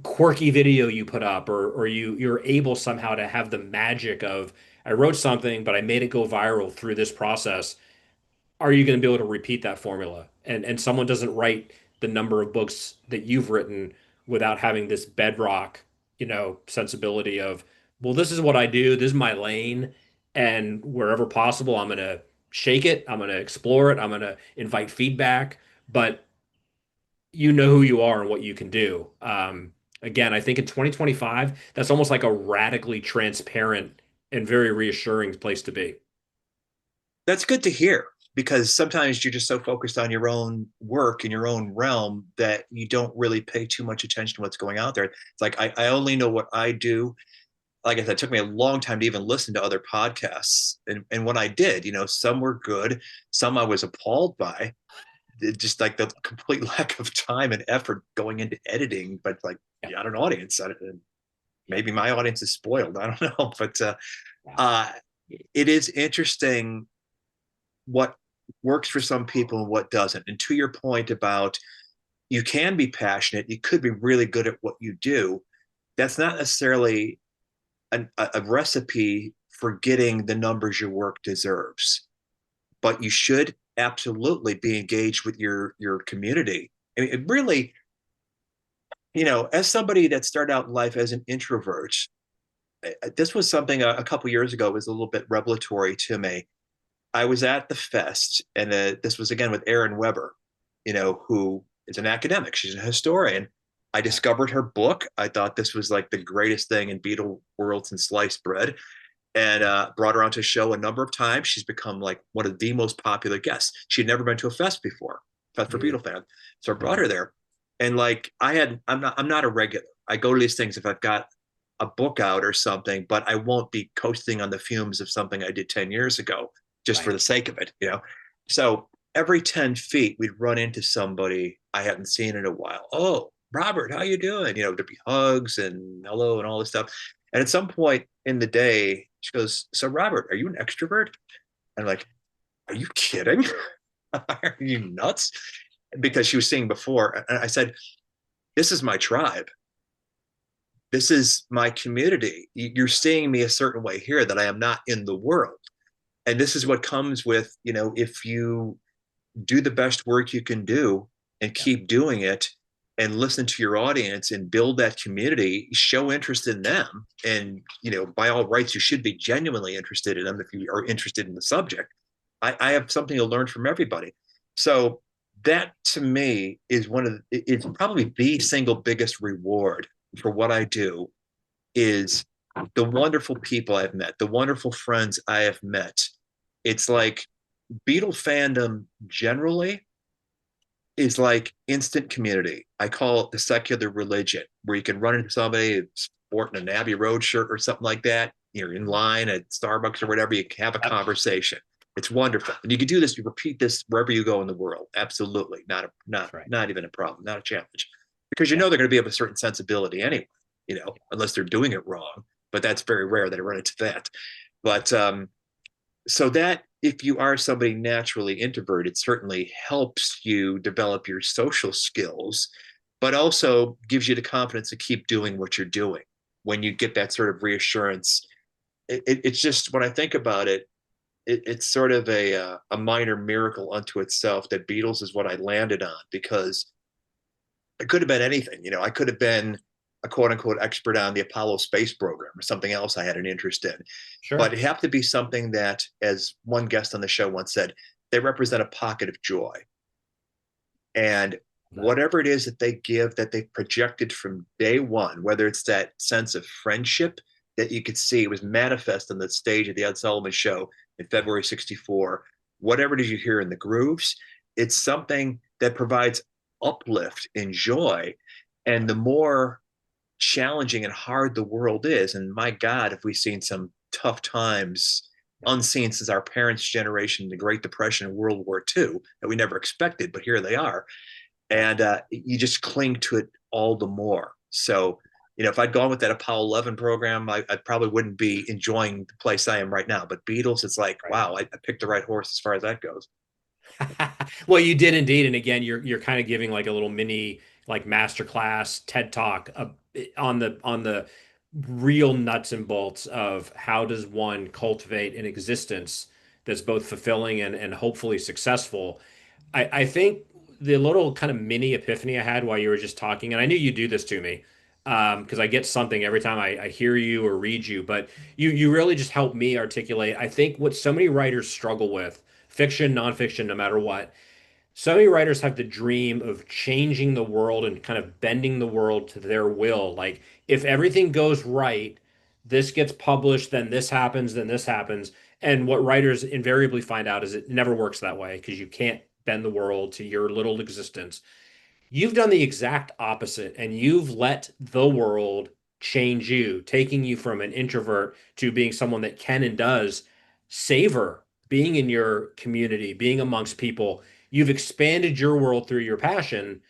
[SPEAKER 1] quirky video you put up, or you're able somehow to have the magic of I wrote something, but I made it go viral through this process. Are you going to be able to repeat that formula? And someone doesn't write the number of books that you've written without having this bedrock, sensibility of, well, this is what I do, this is my lane, and wherever possible, I'm going to shake it, I'm going to explore it, I'm going to invite feedback, but you know who you are and what you can do. Again, I think in 2025, that's almost like a radically transparent and very reassuring place to be.
[SPEAKER 2] That's good to hear because sometimes you're just so focused on your own work in your own realm that you don't really pay too much attention to what's going out there. It's like I only know what I do. Like I said, it took me a long time to even listen to other podcasts. And when I did, some were good, some I was appalled by. Just like the complete lack of time and effort going into editing, but like
[SPEAKER 1] Yeah,
[SPEAKER 2] you got an audience.
[SPEAKER 1] yeah,
[SPEAKER 2] Maybe my audience is spoiled. I don't know, but
[SPEAKER 1] yeah.
[SPEAKER 2] uh, it is interesting what works for some people and what doesn't. And to your point about you can be passionate, you could be really good at what you do. That's not necessarily a recipe for getting the numbers your work deserves, but you should absolutely be engaged with your community. I mean, it really, as somebody that started out in life as an introvert, this was something a couple years ago was a little bit revelatory to me. I was at the fest, and this was again with Erin Weber, who is an academic. She's a historian. I
[SPEAKER 1] Yeah.
[SPEAKER 2] discovered her book. I thought this was like the greatest thing in Beatle world since sliced bread, and brought her onto a show a number of times. She's become like one of the most popular guests. She had never been to a fest before, fest for
[SPEAKER 1] Mm,
[SPEAKER 2] Beatle fans. So I brought
[SPEAKER 1] mhm.
[SPEAKER 2] her there, and like I'm not a regular. I go to these things if I've got a book out or something, but I won't be coasting on the fumes of something I did 10 years ago just for
[SPEAKER 1] Right.
[SPEAKER 2] the sake of it. So every 10 feet, we'd run into somebody I hadn't seen in a while. Oh, Robert, how you doing? There'd be hugs and hello and all this stuff. And at some point in the day, she goes, so Robert, are you an extrovert? And I'm like, are you kidding? Are you nuts? Because she was seeing before. And I said, this is my tribe. This is my community. You're seeing me a certain way here that I am not in the world. And this is what comes with, if you do the best work you can do and
[SPEAKER 1] Yeah.
[SPEAKER 2] keep doing it and listen to your audience and build that community, show interest in them. And, by all rights, you should be genuinely interested in them if you are interested in the subject. I have something to learn from everybody. So that to me is it's probably the single biggest reward for what I do is the wonderful people I've met, the wonderful friends I have met. It's like Beatle fandom generally is like instant community. I call it the secular religion, where you can run into somebody sporting an Abbey Road shirt or something like that. You're in line at Starbucks or whatever. You can have a
[SPEAKER 1] Yep.
[SPEAKER 2] conversation. It's wonderful, and you can do this. You repeat this wherever you go in the world. Absolutely,
[SPEAKER 1] That's right.
[SPEAKER 2] not even a problem, not a challenge, because
[SPEAKER 1] Yeah.
[SPEAKER 2] they're going to be of a certain sensibility anyway. Unless they're doing it wrong, but that's very rare that I run into that. But so that if you are somebody naturally introverted, it certainly helps you develop your social skills, but also gives you the confidence to keep doing what you're doing when you get that sort of reassurance. It's just when I think about it, it's sort of a minor miracle unto itself that Beatles is what I landed on, because it could have been anything. I could have been a quote unquote expert on the Apollo space program or something else I had an interest in. But
[SPEAKER 1] Sure.
[SPEAKER 2] it have to be something that, as one guest on the show once said, they represent a pocket of joy. And
[SPEAKER 1] That.
[SPEAKER 2] whatever it is that they give, that they projected from day one, whether it's that sense of friendship that you could see was manifest on the stage of the Ed Sullivan show in
[SPEAKER 1] Yeah.
[SPEAKER 2] February 64, whatever did you hear in the grooves, it's something that provides uplift and joy. And the more challenging and hard the world is, and my God, if we've seen some tough times
[SPEAKER 1] Yeah.
[SPEAKER 2] unseen since our parents' generation, the Great Depression and World War II, that we never expected, but here they are.
[SPEAKER 1] Yeah.
[SPEAKER 2] And you just cling to it all the more. So, if I'd gone with that Apollo 11 program, I probably wouldn't be enjoying the place I am right now. But Beatles, it's like,
[SPEAKER 1] Right.
[SPEAKER 2] wow, I picked the right horse as far as that goes.
[SPEAKER 1] Well, you did indeed, and again, you're kind of giving like a little mini like masterclass TED talk on the real nuts and bolts of how does one cultivate an existence that's both fulfilling and hopefully successful. I think the little kind of mini epiphany I had while you were just talking, and I knew you'd do this to me, because I get something every time I hear you or read you, but you really just help me articulate, I think, what so many writers struggle with, fiction, nonfiction, no matter what. So many writers have the dream of changing the world and kind of bending the world to their will. Like, if everything goes right, this gets published, then this happens, then this happens. And what writers invariably find out is it never works that way because you can't bend the world to your little existence. You've done the exact opposite, and you've let the world change you, taking you from an introvert to being someone that can and does savor being in your community, being amongst people. You've expanded your world through your passion.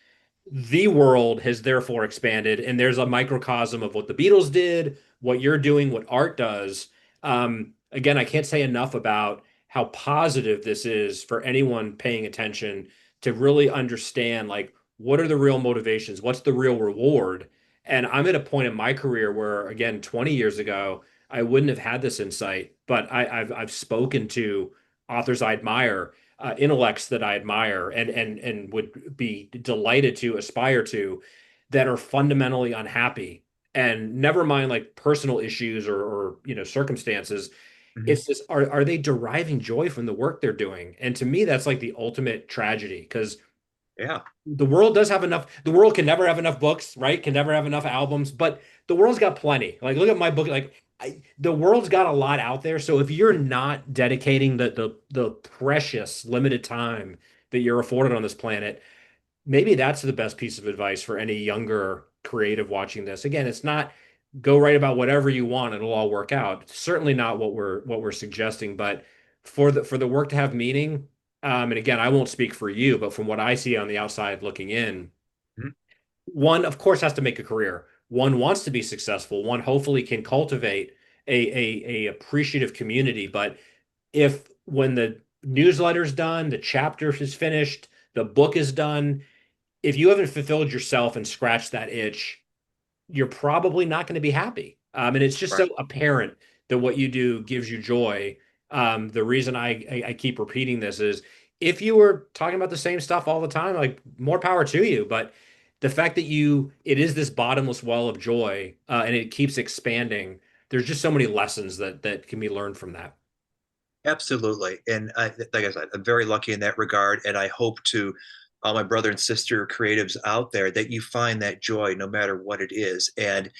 [SPEAKER 1] The world has therefore expanded, and there's a microcosm of what the Beatles did, what you're doing, what art does. Again, I can't say enough about how positive this is for anyone paying attention to really understand, like, what are the real motivations? What's the real reward? And I'm at a point in my career where, again, 20 years ago, I wouldn't have had this insight, but I've spoken to authors I admire, intellects that I admire, and would be delighted to aspire to, that are fundamentally unhappy. And never mind like personal issues or circumstances.
[SPEAKER 2] Mhm.
[SPEAKER 1] It's this, are they deriving joy from the work they're doing? And to me, that's like the ultimate tragedy because
[SPEAKER 2] Yeah.
[SPEAKER 1] the world does have enough, the world can never have enough books, right? Can never have enough albums, but the world's got plenty. Like, look at my book. Like, the world's got a lot out there. So if you're not dedicating the precious limited time that you're afforded on this planet, maybe that's the best piece of advice for any younger creative watching this. Again, it's not go write about whatever you want, it'll all work out. It's certainly not what we're suggesting, but for the work to have meaning, and again, I won't speak for you, but from what I see on the outside looking in,
[SPEAKER 2] Mhm.
[SPEAKER 1] one, of course, has to make a career. One wants to be successful. One hopefully can cultivate a appreciative community. But if when the newsletter's done, the chapter is finished, the book is done, if you haven't fulfilled yourself and scratched that itch, you're probably not going to be happy. And it's just so
[SPEAKER 2] Right.
[SPEAKER 1] apparent that what you do gives you joy. The reason I keep repeating this is if you were talking about the same stuff all the time, like more power to you. But the fact that it is this bottomless well of joy, and it keeps expanding. There's just so many lessons that can be learned from that.
[SPEAKER 2] Absolutely. And like I said, I'm very lucky in that regard. And I hope to all my brother and sister creatives out there that you find that joy no matter what it is. And,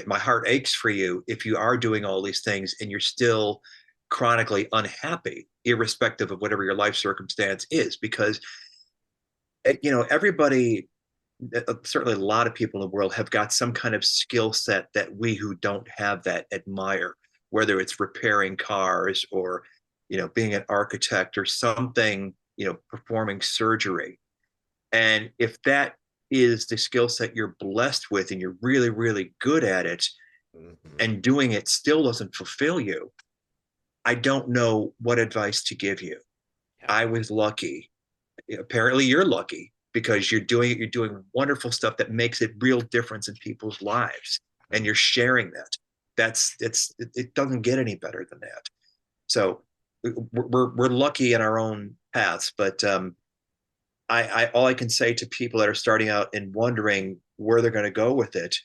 [SPEAKER 2] my heart aches for you if you are doing all these things and you're still chronically unhappy, irrespective of whatever your life circumstance is, because, everybody, certainly a lot of people in the world have got some kind of skill set that we who don't have that admire, whether it's repairing cars or being an architect or something, performing surgery. And if that is the skill set you're blessed with and you're really really good at it
[SPEAKER 1] Mhm.
[SPEAKER 2] and doing it still doesn't fulfill you, I don't know what advice to give you.
[SPEAKER 1] Yeah.
[SPEAKER 2] I was lucky. Apparently you're lucky because you're doing wonderful stuff that makes a real difference in people's lives, and you're sharing that. It doesn't get any better than that. So we're lucky in our own paths, but I all I can say to people that are starting out and wondering where they're going to go with it,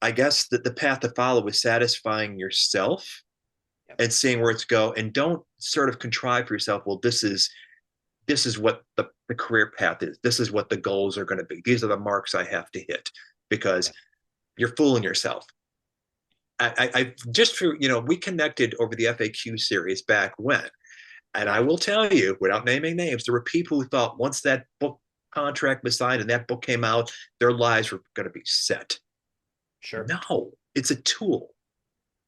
[SPEAKER 2] I guess that the path to follow is satisfying yourself
[SPEAKER 1] Yeah.
[SPEAKER 2] and seeing where it's go, and don't sort of contrive for yourself, well, this is what the career path is. This is what the goals are going to be. These are the marks I have to hit, because
[SPEAKER 1] Yeah.
[SPEAKER 2] you're fooling yourself. I just for we connected over the FAQ series back when, and I
[SPEAKER 1] Yeah.
[SPEAKER 2] will tell you without naming names, there were people who thought once that book contract was signed and that book came out, their lives were going to be set.
[SPEAKER 1] Sure.
[SPEAKER 2] No, it's a tool.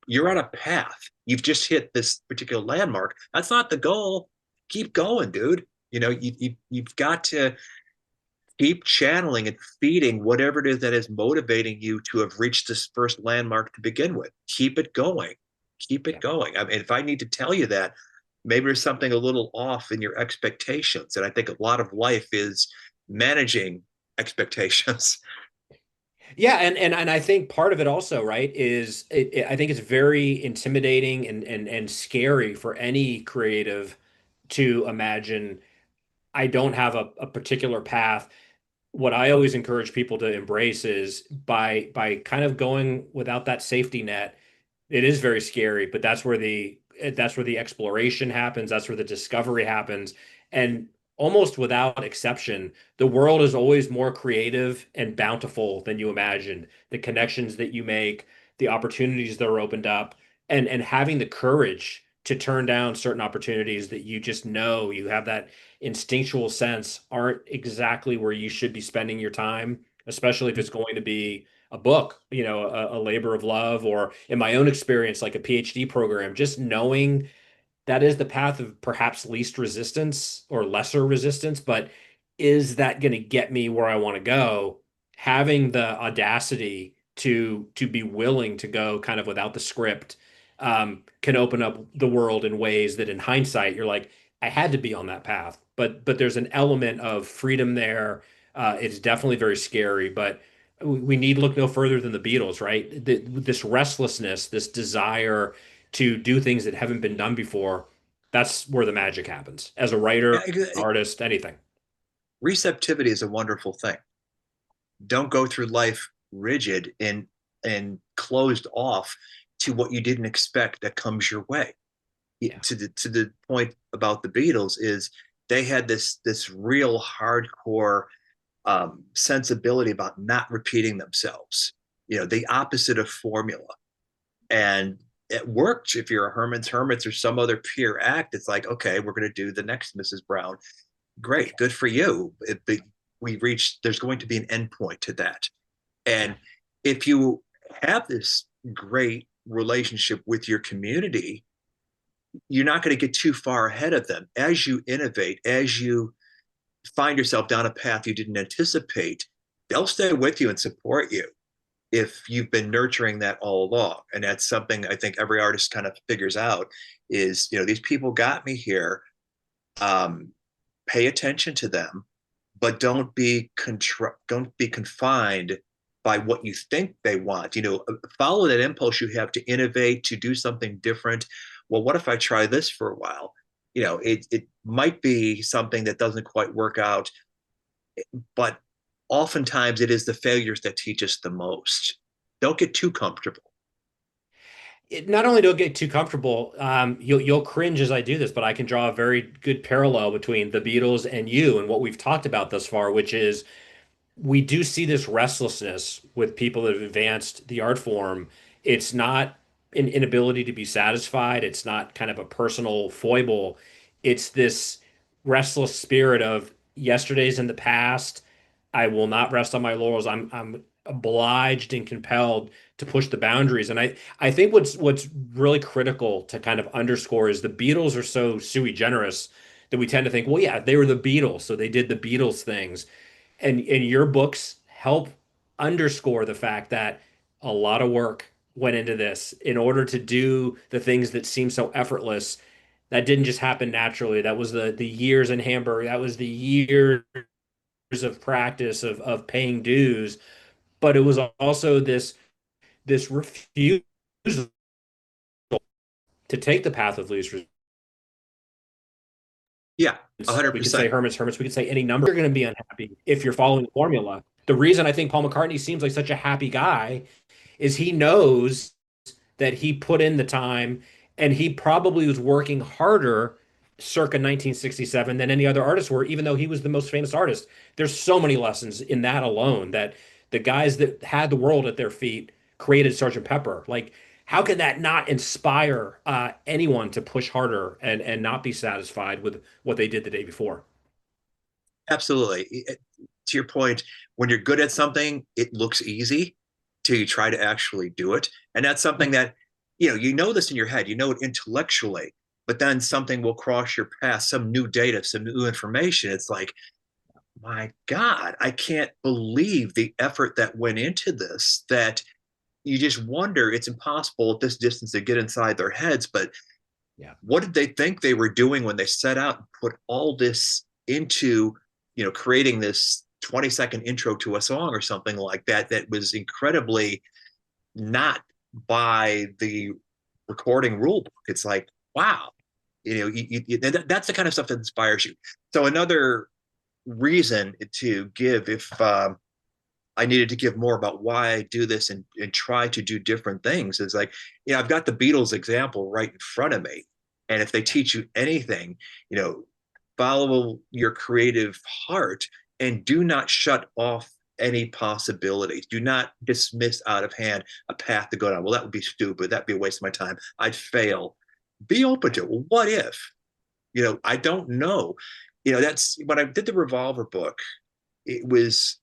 [SPEAKER 2] You're on
[SPEAKER 1] Right.
[SPEAKER 2] a path. You've just hit this particular landmark. That's not the goal. Keep going, dude. You've got to keep channeling and feeding whatever it is that is motivating you to have reached this first landmark to begin with. Keep it going. Keep it
[SPEAKER 1] Yeah.
[SPEAKER 2] going. I mean, if I need to tell you that, maybe there's something a little off in your expectations. And I think a lot of life is managing expectations.
[SPEAKER 1] Yeah, and I think part of it also, right, is I think it's very intimidating and scary for any creative to imagine I don't have a particular path. What I always encourage people to embrace is by kind of going without that safety net. It is very scary, but that's where the exploration happens. That's where the discovery happens. And almost without exception, the world is always more creative and bountiful than you imagined. The connections that you make, the opportunities that are opened up, and having the courage to turn down certain opportunities that you just know you have that instinctual sense aren't exactly where you should be spending your time, especially if it's going to be a book, a labor of love, or in my own experience, like a PhD program, just knowing that is the path of perhaps least resistance or lesser resistance, but is that going to get me where I want to go? Having the audacity to be willing to go kind of without the script, can open up the world in ways that in hindsight you're like, I had to be on that path. But there's an element of freedom there. It's definitely very scary, but we need look no further than the Beatles, right? This restlessness, this desire to do things that haven't been done before. That's where the magic happens as a writer, an artist, anything.
[SPEAKER 2] Receptivity is a wonderful thing. Don't go through life rigid and closed off to what you didn't expect that comes your way.
[SPEAKER 1] Yeah.
[SPEAKER 2] To the point about the Beatles is they had this real hardcore sensibility about not repeating themselves. The opposite of formula, and it worked. If you're a Herman's Hermits or some other pure act, it's like, okay, we're going to do the next Mrs. Brown. Great, good for you. We reached. There's going to be an endpoint to that,
[SPEAKER 1] Yeah.
[SPEAKER 2] and if you have this great relationship with your community, you're not going to get too far ahead of them. As you innovate, as you find yourself down a path you didn't anticipate, they'll stay with you and support you if you've been nurturing that all along. And that's something I think every artist kind of figures out is, these people got me here. Um, Pay attention to them, but don't be confined by what you think they want. Follow that impulse you have to innovate, to do something different. Well, what if I try this for a while? It might be something that doesn't quite work out, but oftentimes it is the failures that teach us the most. Don't get too comfortable.
[SPEAKER 1] Not only don't get too comfortable, you'll cringe as I do this, but I can draw a very good parallel between the Beatles and you and what we've talked about thus far, which is we do see this restlessness with people that have advanced the art form. It's not an inability to be satisfied. It's not kind of a personal foible. It's this restless spirit of yesterday's in the past. I will not rest on my laurels. I'm obliged and compelled to push the boundaries. And I think what's really critical to kind of underscore is the Beatles are so sui generis that we tend to think, well, yeah, they were the Beatles, so they did the Beatles things. And your books help underscore the fact that a lot of work went into this in order to do the things that seem so effortless. That didn't just happen naturally. That was the years in Hamburg. That was the years of practice of paying dues. But it was also this refusal to take the path of least
[SPEAKER 2] Yeah,
[SPEAKER 1] we could say
[SPEAKER 2] 100%.
[SPEAKER 1] hermits, we could say any number. You're going to be unhappy if you're following the formula. The reason I think Paul McCartney seems like such a happy guy is he knows that he put in the time and he probably was working harder circa 1967 than any other artists were, even though he was the most famous artist. There's so many lessons in that alone that the guys that had the world at their feet created Sergeant Pepper. Like, how could that not inspire anyone to push harder and not be satisfied with what they did the day before?
[SPEAKER 2] Absolutely. To your point, when you're good at something, it looks easy till you try to actually do it. And that's something that, you know this in your head, you know it intellectually, but then something will cross your path, some new data, some new information. It's like, my God, I can't believe the effort that went into this, that you just wonder, it's impossible at this distance to get inside their heads. But
[SPEAKER 1] Yeah.
[SPEAKER 2] what did they think they were doing when they set out and put all this into, creating this 20-second intro to a song or something like that, that was incredibly not by the recording rule book? It's like, wow, that's the kind of stuff that inspires you. So another reason to give, if I needed to give more about why I do this and try to do different things, is like, I've got the Beatles example right in front of me. And if they teach you anything, you know, follow your creative heart and do not shut off any possibilities. Do not dismiss out of hand a path to go down. Well, that would be stupid. That'd be a waste of my time. I'd fail. Be open to it. Well, what if? I don't know. That's when I did the Revolver book. It was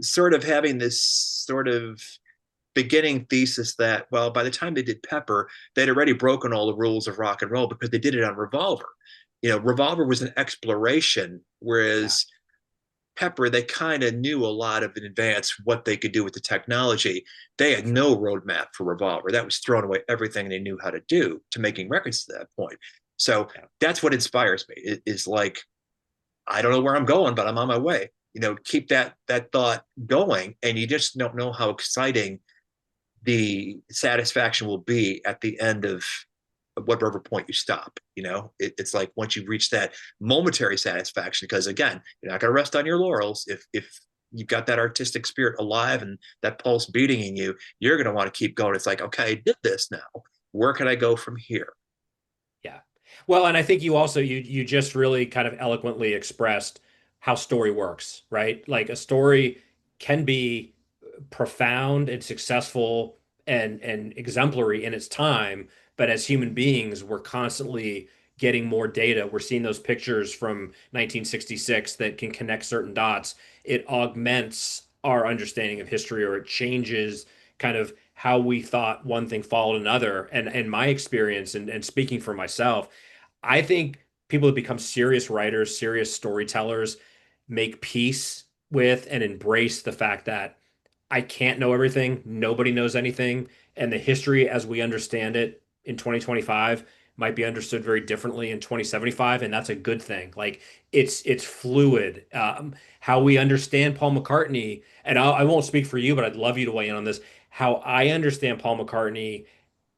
[SPEAKER 2] sort of having this sort of beginning thesis that, well, by the time they did Pepper, they'd already broken all the rules of rock and roll because they did it on Revolver. Revolver was an exploration,
[SPEAKER 1] Yeah.
[SPEAKER 2] whereas Pepper, they kind of knew a lot of in advance what they could do with the technology. They had
[SPEAKER 1] Sure.
[SPEAKER 2] no roadmap for Revolver. That was throwing away everything they knew how to do to making records to that point. So
[SPEAKER 1] Yeah.
[SPEAKER 2] that's what inspires me. It is like, I don't know where I'm going, but I'm on my way. Keep that thought going, and you just don't know how exciting the satisfaction will be at the end of whatever point you stop. It's like once you've reached that momentary satisfaction, because again, you're not going to rest on your laurels if you've got that artistic spirit alive and that pulse beating in you, you're going to want to keep going. It's like, okay, I did this now. Where can I go from here?
[SPEAKER 1] Yeah. Well, and I think you also you just really kind of eloquently expressed how story works, right? Like a story can be profound and successful and exemplary in its time, but as human beings, we're constantly getting more data. We're seeing those pictures from 1966 that can connect certain dots. It augments our understanding of history, or it changes kind of how we thought one thing followed another. And my experience, and speaking for myself, I think people who become serious writers, serious storytellers, make peace with and embrace the fact that I can't know everything. Nobody knows anything. And the history as we understand it in 2025 might be understood very differently in 2075. And that's a good thing. Like it's fluid. How we understand Paul McCartney, and I won't speak for you, but I'd love you to weigh in on this. How I understand Paul McCartney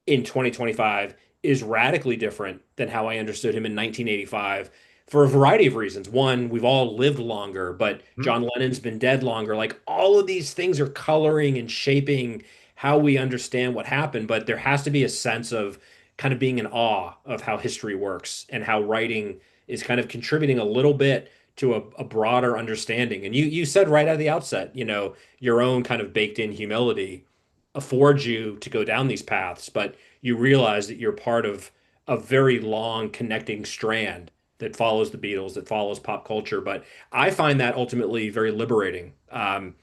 [SPEAKER 1] in 2025 is radically different than how I understood him in 1985 for a variety of reasons. One, we've all lived longer, but
[SPEAKER 2] Hmm?
[SPEAKER 1] John Lennon's been dead longer. Like all of these things are coloring and shaping how we understand what happened, but there has to be a sense of kind of being in awe of how history works and how writing is kind of contributing a little bit to a broader understanding. And you said right out of the outset, your own kind of baked in humility affords you to go down these paths, but you realize that you're part of a very long connecting strand that follows the Beatles, that follows pop culture. But I find that ultimately very liberating.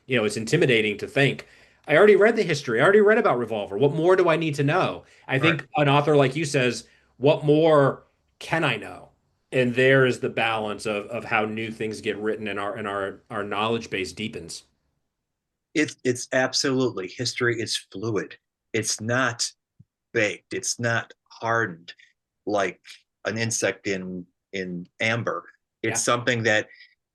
[SPEAKER 1] It's intimidating to think, I already read the history. I already read about Revolver. What more do I need to know? I
[SPEAKER 2] Right.
[SPEAKER 1] think an author like you says, what more can I know? And there is the balance of how new things get written and our knowledge base deepens.
[SPEAKER 2] It's absolutely, history is fluid. It's not baked. It's not hardened like an insect in amber. It's
[SPEAKER 1] Yeah.
[SPEAKER 2] something that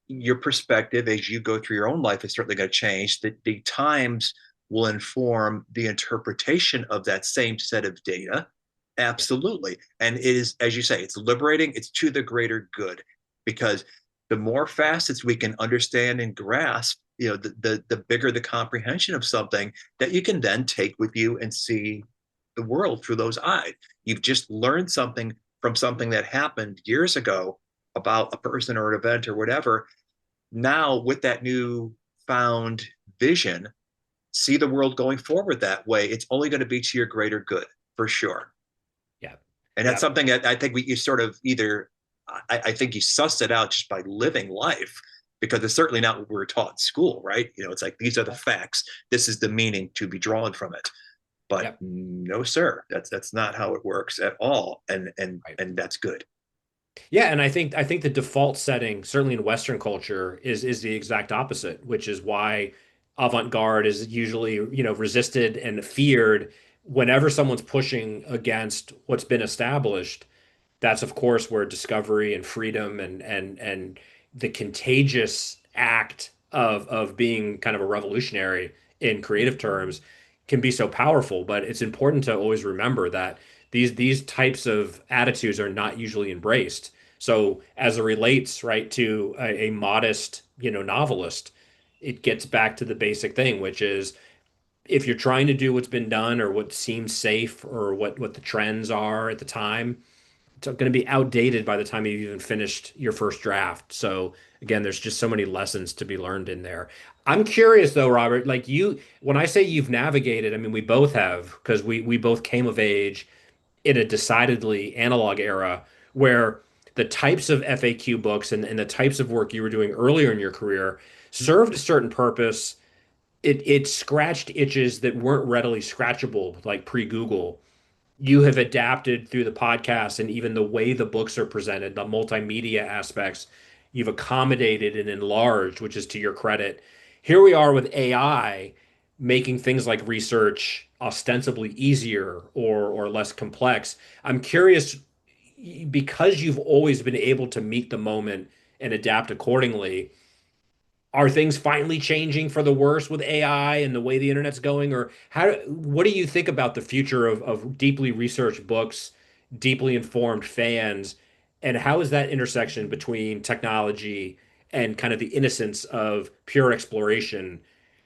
[SPEAKER 2] your perspective as you go through your own life is certainly going to change. That the times will inform the interpretation of that same set of data.
[SPEAKER 1] Yeah.
[SPEAKER 2] Absolutely. And it is, as you say, it's liberating. It's to the greater good because the more facets we can understand and grasp, the bigger the comprehension of something that you can then take with you and see the world through those eyes. You've just learned something from something that happened years ago about a person or an event or whatever. Now, with that new found vision, see the world going forward that way. It's only going to be to your greater good for sure.
[SPEAKER 1] Yeah.
[SPEAKER 2] And that's
[SPEAKER 1] Yeah.
[SPEAKER 2] something that I think you sort of either, I think you suss it out just by living life because it's certainly not what we were taught in school, right? It's like these are the facts. This is the meaning to be drawn from it. But
[SPEAKER 1] Yeah.
[SPEAKER 2] no, sir, that's not how it works at all, and
[SPEAKER 1] Right.
[SPEAKER 2] and that's good.
[SPEAKER 1] Yeah, and I think the default setting, certainly in Western culture, is the exact opposite, which is why avant-garde is usually, resisted and feared whenever someone's pushing against what's been established. That's of course where discovery and freedom and the contagious act of being kind of a revolutionary in creative terms can be so powerful. But it's important to always remember that these types of attitudes are not usually embraced. So as it relates, right, to a modest, novelist, it gets back to the basic thing, which is if you're trying to do what's been done or what seems safe or what the trends are at the time, it's going to be outdated by the time you've even finished your first draft. So again, there's just so many lessons to be learned in there. I'm curious though, Robert, like when I say you've navigated, I mean, we both have, because we both came of age in a decidedly analog era where the types of FAQ books and the types of work you were doing earlier in your career served a certain purpose. It scratched itches that weren't readily scratchable, like pre-Google. You have adapted through the podcast and even the way the books are presented, the multimedia aspects, you've accommodated and enlarged, which is to your credit. Here we are with AI making things like research ostensibly easier or less complex. I'm curious, because you've always been able to meet the moment and adapt accordingly, are things finally changing for the worse with AI and the way the internet's going? Or what do you think about the future of deeply researched books, deeply informed fans, and how is that intersection between technology and kind of the innocence of pure exploration.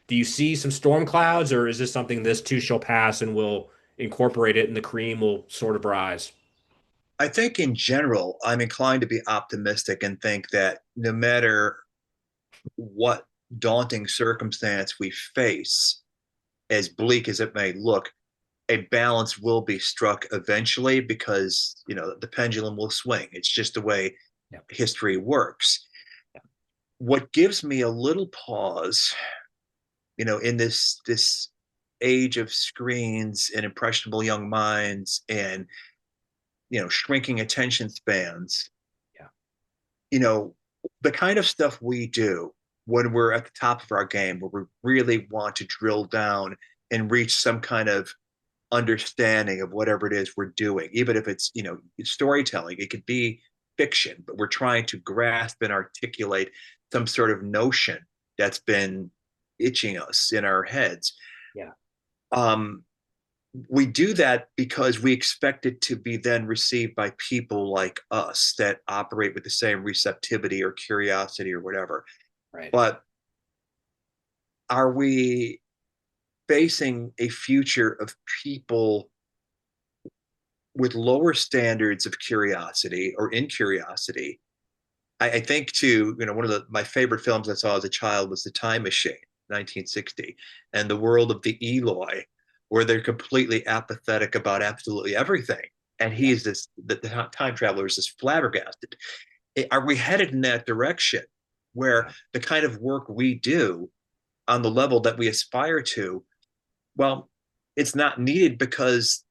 [SPEAKER 1] Do you see some storm clouds, or is this something this too shall pass and we'll incorporate it and the cream will sort of rise?
[SPEAKER 2] I think in general, I'm inclined to be optimistic and think that no matter what daunting circumstance we face, as bleak as it may look, a balance will be struck eventually because the pendulum will swing. It's just the way
[SPEAKER 1] Yeah.
[SPEAKER 2] history works. What gives me a little pause, in this age of screens and impressionable young minds and shrinking attention spans,
[SPEAKER 1] Yeah.
[SPEAKER 2] you know, the kind of stuff we do when we're at the top of our game, where we really want to drill down and reach some kind of understanding of whatever it is we're doing, even if it's, storytelling, it could be fiction, but we're trying to grasp and articulate some sort of notion that's been itching us in our heads.
[SPEAKER 1] Yeah.
[SPEAKER 2] Um, we do that because we expect it to be then received by people like us that operate with the same receptivity or curiosity or whatever.
[SPEAKER 1] Right.
[SPEAKER 2] But are we facing a future of people with lower standards of curiosity or incuriosity? I think too, one of my favorite films I saw as a child was The Time Machine, 1960, and the world of the Eloi, where they're completely apathetic about absolutely everything. And
[SPEAKER 1] Yeah.
[SPEAKER 2] he's the time traveler is just flabbergasted. Are we headed in that direction where
[SPEAKER 1] Yeah.
[SPEAKER 2] the kind of work we do on the level that we aspire to, well, it's not needed because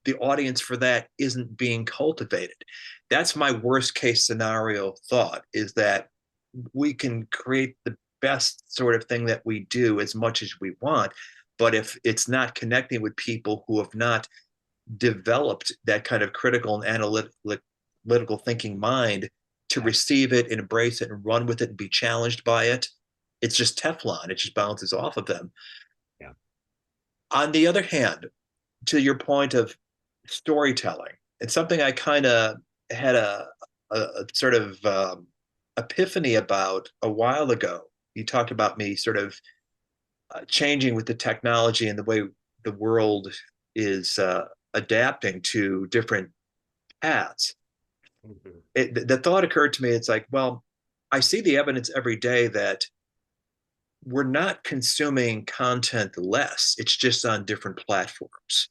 [SPEAKER 2] the audience for that isn't being cultivated? That's my worst case scenario thought, is that we can create the best sort of thing that we do as much as we want, but if it's not connecting with people who have not developed that kind of critical and analytical thinking mind to
[SPEAKER 1] Yeah.
[SPEAKER 2] receive it and embrace it and run with it and be challenged by it, it's just Teflon. It just bounces off of them.
[SPEAKER 1] Yeah.
[SPEAKER 2] On the other hand, to your point of storytelling, it's something I kind of had a sort of epiphany about a while ago. You talked about me sort of changing with the technology and the way the world is adapting to different paths.
[SPEAKER 1] Mhm.
[SPEAKER 2] The thought occurred to me, it's like, well, I see the evidence every day that we're not consuming content less, it's just on different platforms.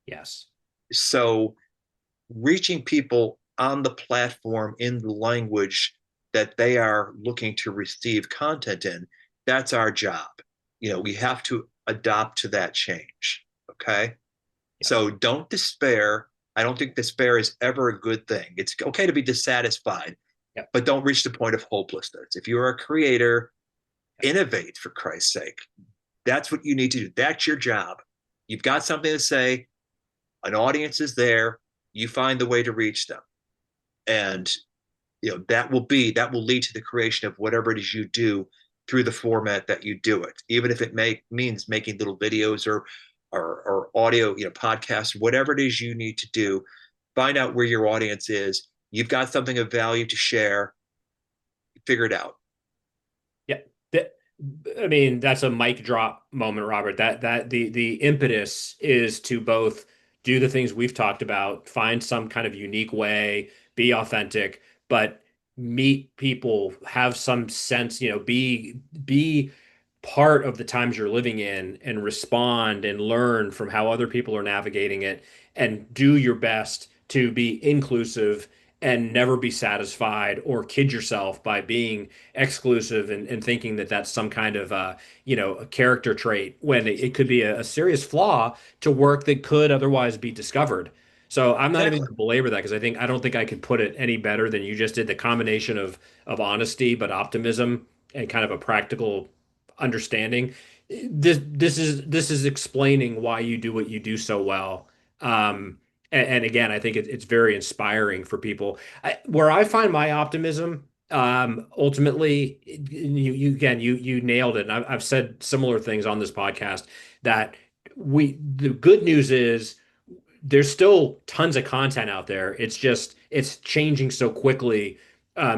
[SPEAKER 1] Yes.
[SPEAKER 2] So reaching people on the platform in the language that they are looking to receive content in, that's our job. We have to adopt to that change. Okay.
[SPEAKER 1] Yeah.
[SPEAKER 2] So don't despair. I don't think despair is ever a good thing. It's okay to be dissatisfied,
[SPEAKER 1] Yeah.
[SPEAKER 2] but don't reach the point of hopelessness. If you're a creator,
[SPEAKER 1] Yeah.
[SPEAKER 2] innovate, for Christ's sake. That's what you need to do. That's your job. You've got something to say, an audience is there, you find the way to reach them. And that will lead to the creation of whatever it is you do through the format that you do it, even if it means making little videos or audio, podcasts, whatever it is you need to do. Find out where your audience is. You've got something of value to share. Figure it out.
[SPEAKER 1] Yeah. That, I mean, that's a mic drop moment, Robert. That the impetus is to both do the things we've talked about, find some kind of unique way, be authentic, but meet people, have some sense, be part of the times you're living in and respond and learn from how other people are navigating it and do your best to be inclusive and never be satisfied or kid yourself by being exclusive and thinking that that's some kind of a character trait when it could be a serious flaw to work that could otherwise be discovered. So I'm not even
[SPEAKER 2] Exactly.
[SPEAKER 1] going to belabor that because I don't think I could put it any better than you just did. The combination of honesty but optimism and kind of a practical understanding. This is explaining why you do what you do so well. And again, I think it's very inspiring for people. Where I find my optimism, ultimately, you again, you nailed it. And I've said similar things on this podcast that the good news is there's still tons of content out there. It's just it's changing so quickly.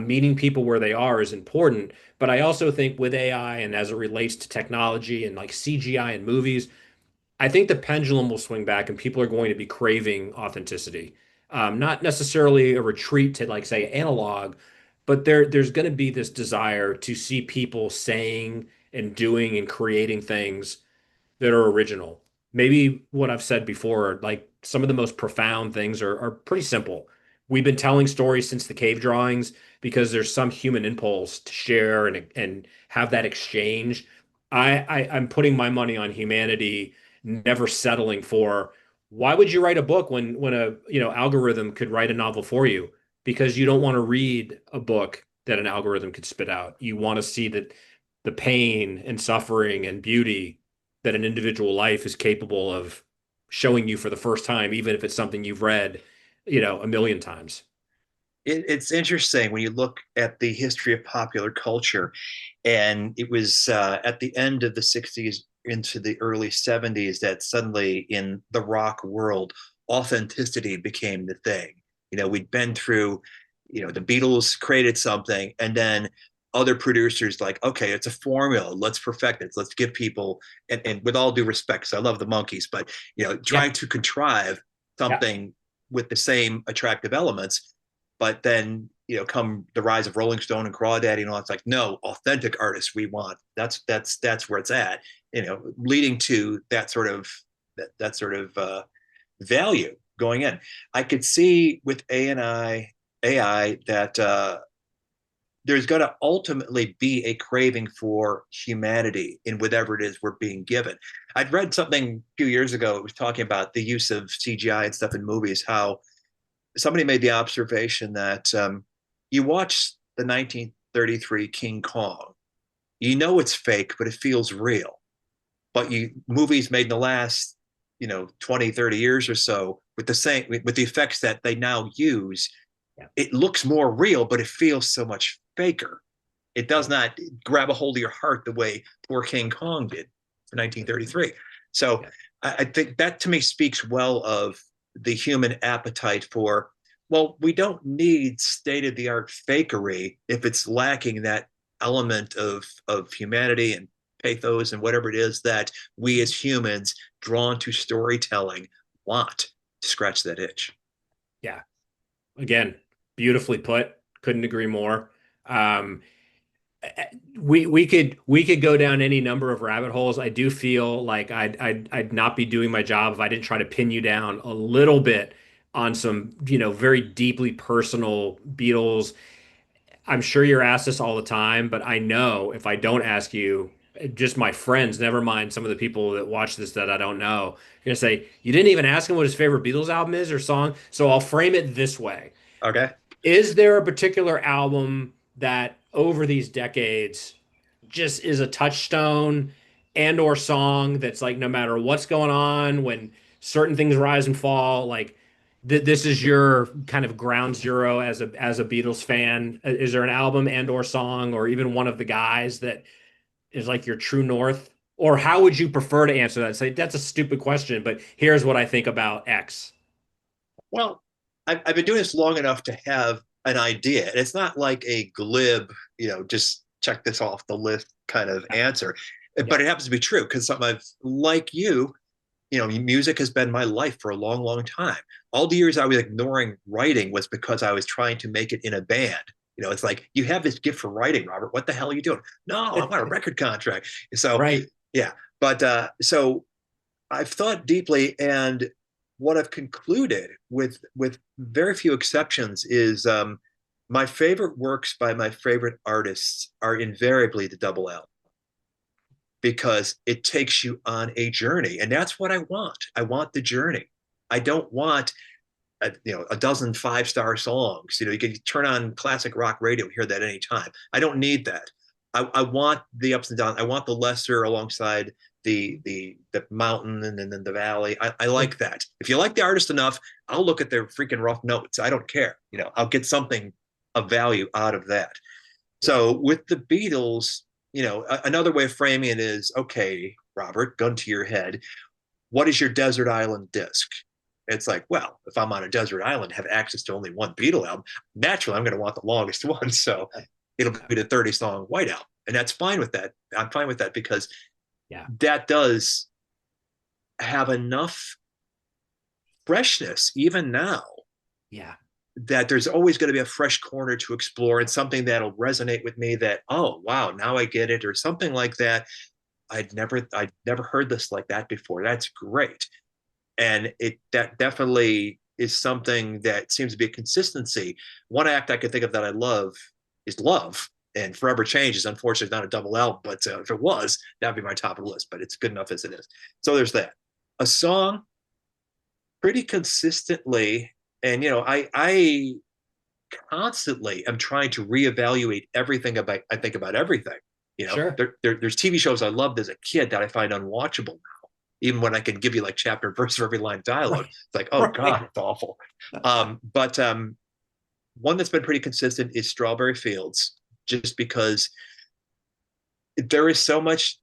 [SPEAKER 1] meeting people where they are is important. But I also think with AI and as it relates to technology and like CGI in movies, I think the pendulum will swing back and people are going to be craving authenticity. Not necessarily a retreat to like say analog, but there's going to be this desire to see people saying and doing and creating things that are original. Maybe what I've said before, like some of the most profound things are pretty simple. We've been telling stories since the cave drawings because there's some human impulse to share and have that exchange. I'm putting my money on humanity never settling for why would you write a book when a algorithm could write a novel for you? Because you don't want to read a book that an algorithm could spit out. You want to see that the pain and suffering and beauty that an individual life is capable of showing you for the first time, even if it's something you've read, a million times.
[SPEAKER 2] It's interesting when you look at the history of popular culture, and it was at the end of the 60s into the early 70s that suddenly in the rock world, authenticity became the thing. We'd been through, the Beatles created something, and then other producers like, okay, it's a formula, let's perfect it, let's give people, and with all due respect, because I love the Monkees, but
[SPEAKER 1] Yeah,
[SPEAKER 2] trying to contrive
[SPEAKER 1] yeah,
[SPEAKER 2] something with the same attractive elements. But then, come the rise of Rolling Stone and Crawdaddy and all, it's like, no, authentic artists we want. That's where it's at. Leading to that sort of value going in. I could see with AI that there's going to ultimately be a craving for humanity in whatever it is we're being given. I'd read something a few years ago. It was talking about the use of CGI and stuff in movies, how somebody made the observation that you watch the 1933 King Kong, it's fake, but it feels real. But movies made in the last 20, 30 years or so with the effects that they now use,
[SPEAKER 1] yeah,
[SPEAKER 2] it looks more real, but it feels so much faker. It does
[SPEAKER 1] yeah,
[SPEAKER 2] not grab a hold of your heart the way poor King Kong did for 1933. So
[SPEAKER 1] yeah.
[SPEAKER 2] I think that to me speaks well of the human appetite for, well, we don't need state of the art fakery if it's lacking that element of humanity and pathos and whatever it is that we as humans drawn to storytelling want to scratch that itch.
[SPEAKER 1] Yeah. Again, beautifully put. Couldn't agree more. Um, we could go down any number of rabbit holes. I do feel like I'd not be doing my job if I didn't try to pin you down a little bit on some, very deeply personal Beatles. I'm sure you're asked this all the time, but I know if I don't ask you, just my friends, never mind some of the people that watch this that I don't know, you're gonna say, you didn't even ask him what his favorite Beatles album is or song. So I'll frame it this way.
[SPEAKER 2] Okay.
[SPEAKER 1] Is there a particular album that over these decades just is a touchstone and or song that's like no matter what's going on, when certain things rise and fall, like this is your kind of ground zero as a Beatles fan? Is there an album and or song or even one of the guys that is like your true north? Or how would you prefer to answer that? Say that's a stupid question, but here's what I think about X.
[SPEAKER 2] Well, I've been doing this long enough to have an idea. And it's not like a glib, just check this off the list kind of
[SPEAKER 1] Yeah,
[SPEAKER 2] answer.
[SPEAKER 1] yeah,
[SPEAKER 2] But it happens to be true because something like music has been my life for a long, long time. All the years I was ignoring writing was because I was trying to make it in a band. It's like, you have this gift for writing, Robert. What the hell are you doing? No, I want a record contract. So,
[SPEAKER 1] right.
[SPEAKER 2] yeah. But so I've thought deeply, and what I've concluded, with very few exceptions, is my favorite works by my favorite artists are invariably the double L, because it takes you on a journey, and that's what I want. I want the journey. I don't want a dozen 5-star songs. You can turn on classic rock radio and hear that anytime. I don't need that. I want the ups and downs. I want the lesser alongside the mountain and then the valley. I like that. If you like the artist enough, I'll look at their freaking rough notes. I don't care. I'll get something of value out of that.
[SPEAKER 1] Yeah.
[SPEAKER 2] So with the Beatles, another way of framing it is, okay, Robert, gun to your head, what is your desert island disc? It's like, well, if I'm on a desert island, have access to only one Beatle album, naturally I'm going to want the longest one. So it'll be the 30 song White Album. And that's fine with that. I'm fine with that because
[SPEAKER 1] Yeah.
[SPEAKER 2] that does have enough freshness, even now,
[SPEAKER 1] Yeah.
[SPEAKER 2] that there's always going to be a fresh corner to explore and something that'll resonate with me that, oh, wow, now I get it, or something like that. I'd never heard this like that before. That's great. And that definitely is something that seems to be a consistency. One act I could think of that I love is Love, and Forever Change is unfortunately not a double album, but if it was, that'd be my top of the list. But it's good enough as it is. So there's that. A song pretty consistently, and I constantly am trying to reevaluate everything about I think about everything.
[SPEAKER 1] Sure.
[SPEAKER 2] There's TV shows I loved as a kid that I find unwatchable now, even when I can give you like chapter and verse for every line of dialogue.
[SPEAKER 1] Right.
[SPEAKER 2] It's like, oh
[SPEAKER 1] Right.
[SPEAKER 2] God, it's awful. But one that's been pretty consistent is Strawberry Fields, just because there is so much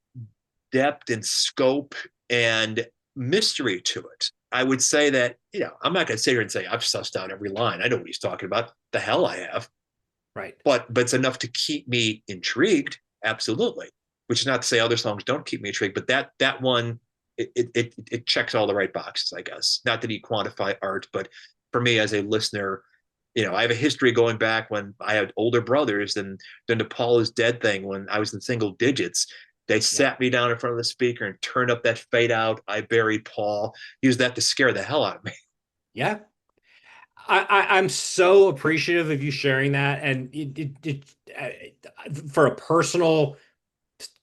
[SPEAKER 2] depth and scope and mystery to it. I would say that, I'm not going to sit here and say I've sussed out every line. I know what he's talking about. The hell I have.
[SPEAKER 1] Right.
[SPEAKER 2] But it's enough to keep me intrigued. Absolutely. Which is not to say other songs don't keep me intrigued, but that one, it checks all the right boxes, I guess. Not that you quantify art, but for me as a listener, I have a history going back when I had older brothers, and the Paul is Dead thing when I was in single digits. They
[SPEAKER 1] Yeah.
[SPEAKER 2] sat me down in front of the speaker and turned up that fade out. I buried Paul. Used that to scare the hell out of me.
[SPEAKER 1] Yeah. I'm so appreciative of you sharing that, and for a personal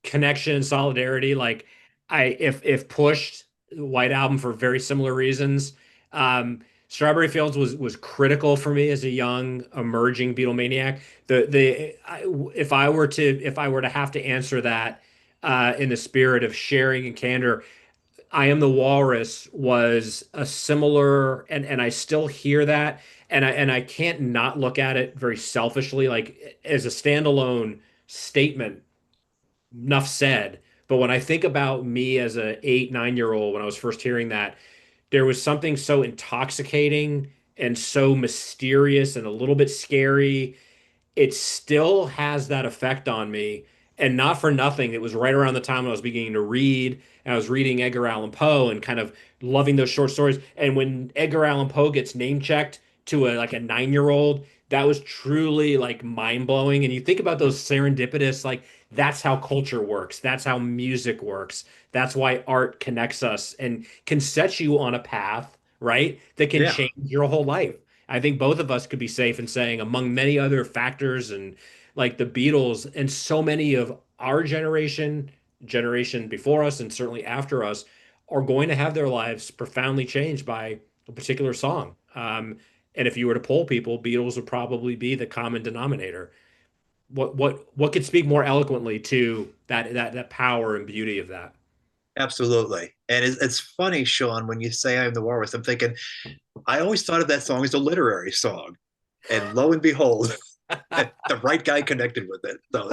[SPEAKER 1] connection and solidarity. Like, if pushed, White Album for very similar reasons. Strawberry Fields was critical for me as a young emerging Beatlemaniac. If I were to have to answer that in the spirit of sharing and candor, I Am the Walrus was a similar, and I still hear that, and I can't not look at it very selfishly, like as a standalone statement. Enough said. But when I think about me as a 8, 9 year old, when I was first hearing that, there was something so intoxicating and so mysterious and a little bit scary. It still has that effect on me. And not for nothing, it was right around the time when I was beginning to read, and I was reading Edgar Allan Poe and kind of loving those short stories. And when Edgar Allan Poe gets name checked to a 9 year old, that was truly like mind blowing. And you think about those serendipitous, like that's how culture works. That's how music works. That's why art connects us and can set you on a path, right? That can
[SPEAKER 2] Yeah,
[SPEAKER 1] change your whole life. I think both of us could be safe in saying, among many other factors, and like the Beatles and so many of our generation before us, and certainly after us, are going to have their lives profoundly changed by a particular song. And if you were to poll people, Beatles would probably be the common denominator. What could speak more eloquently to that power and beauty of that?
[SPEAKER 2] absolutely. And it's funny, Sean, when you say I'm the Walrus, I'm thinking, I always thought of that song as a literary song. And lo and behold, the right guy connected with it. So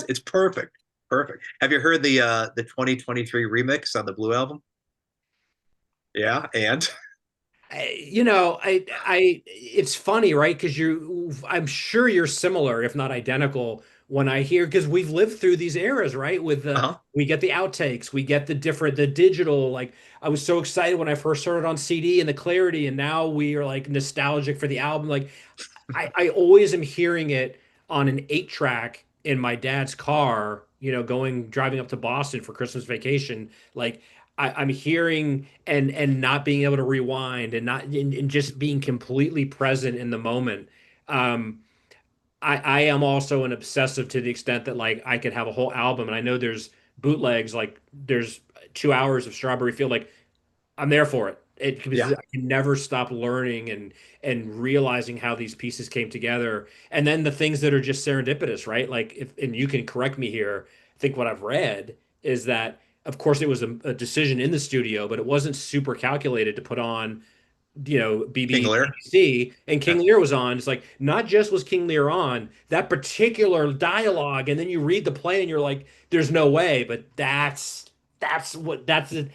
[SPEAKER 2] it's perfect. Perfect. Have you heard the 2023 remix on the Blue album? Yeah, and
[SPEAKER 1] It's funny, right? Because I'm sure you're similar, if not identical, when I hear, because we've lived through these eras, right?
[SPEAKER 2] uh-huh.
[SPEAKER 1] We get the outtakes, we get the digital. Like, I was so excited when I first heard it on CD and the clarity, and now we are like nostalgic for the album. Like, I always am hearing it on an 8 track in my dad's car, driving up to Boston for Christmas vacation. Like, I'm hearing and not being able to rewind, and just being completely present in the moment. Um, I am also an obsessive to the extent that like I could have a whole album, and I know there's bootlegs, like there's 2 hours of Strawberry Field. Like, I'm there for it. Because
[SPEAKER 2] Yeah,
[SPEAKER 1] I can never stop learning and realizing how these pieces came together, and then the things that are just serendipitous, right? Like, if and you can correct me here. I think what I've read is that, of course, it was a decision in the studio, but it wasn't super calculated to put on,
[SPEAKER 2] King Lear.
[SPEAKER 1] BBC, and
[SPEAKER 2] Yeah.
[SPEAKER 1] King Lear was on. It's like, not just was King Lear on that particular dialogue, and then you read the play and you're like, there's no way, but that's what that's it.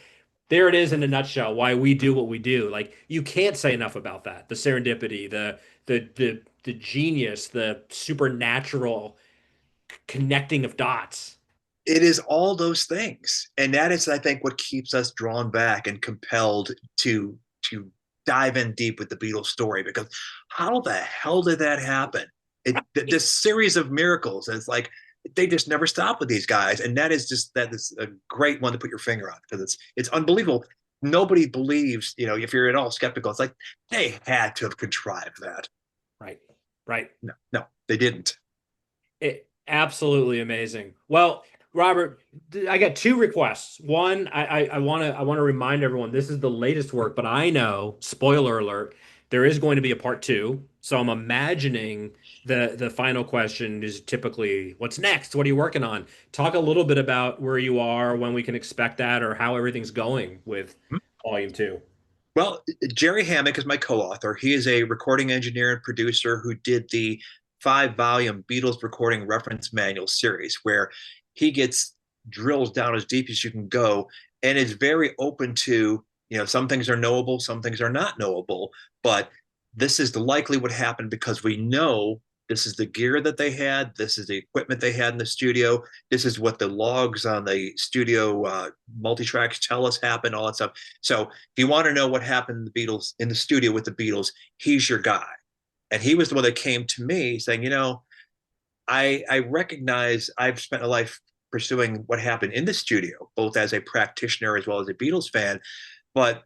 [SPEAKER 1] there it is in a nutshell, why we do what we do. Like you can't say enough about that. The serendipity, the genius, the supernatural connecting of dots.
[SPEAKER 2] It is all those things, and that is, I think, what keeps us drawn back and compelled to dive in deep with the Beatles story. Because how the hell did that happen? This series of miracles. It's like they just never stop with these guys, and that is a great one to put your finger on because it's unbelievable. Nobody believes, if you're at all skeptical, it's like they had to have contrived that.
[SPEAKER 1] Right. Right.
[SPEAKER 2] No, no, they didn't.
[SPEAKER 1] Absolutely amazing. Well, Robert, I got two requests. One, I want to remind everyone this is the latest work, but I know, spoiler alert, there is going to be a part two. So I'm imagining the final question is typically, what's next? What are you working on? Talk a little bit about where you are, when we can expect that, or how everything's going with volume two.
[SPEAKER 2] Well, Jerry Hammock is my co-author. He is a recording engineer and producer who did the 5-volume Beatles recording reference manual series, where he gets drills down as deep as you can go, and is very open to, some things are knowable, some things are not knowable, but this is the likely what happened because we know this is the gear that they had, this is the equipment they had in the studio, this is what the logs on the studio multi-tracks tell us happened, all that stuff. So if you want to know what happened in the Beatles in the studio with the Beatles, he's your guy. And he was the one that came to me saying, I recognize I've spent a life pursuing what happened in the studio, both as a practitioner as well as a Beatles fan, but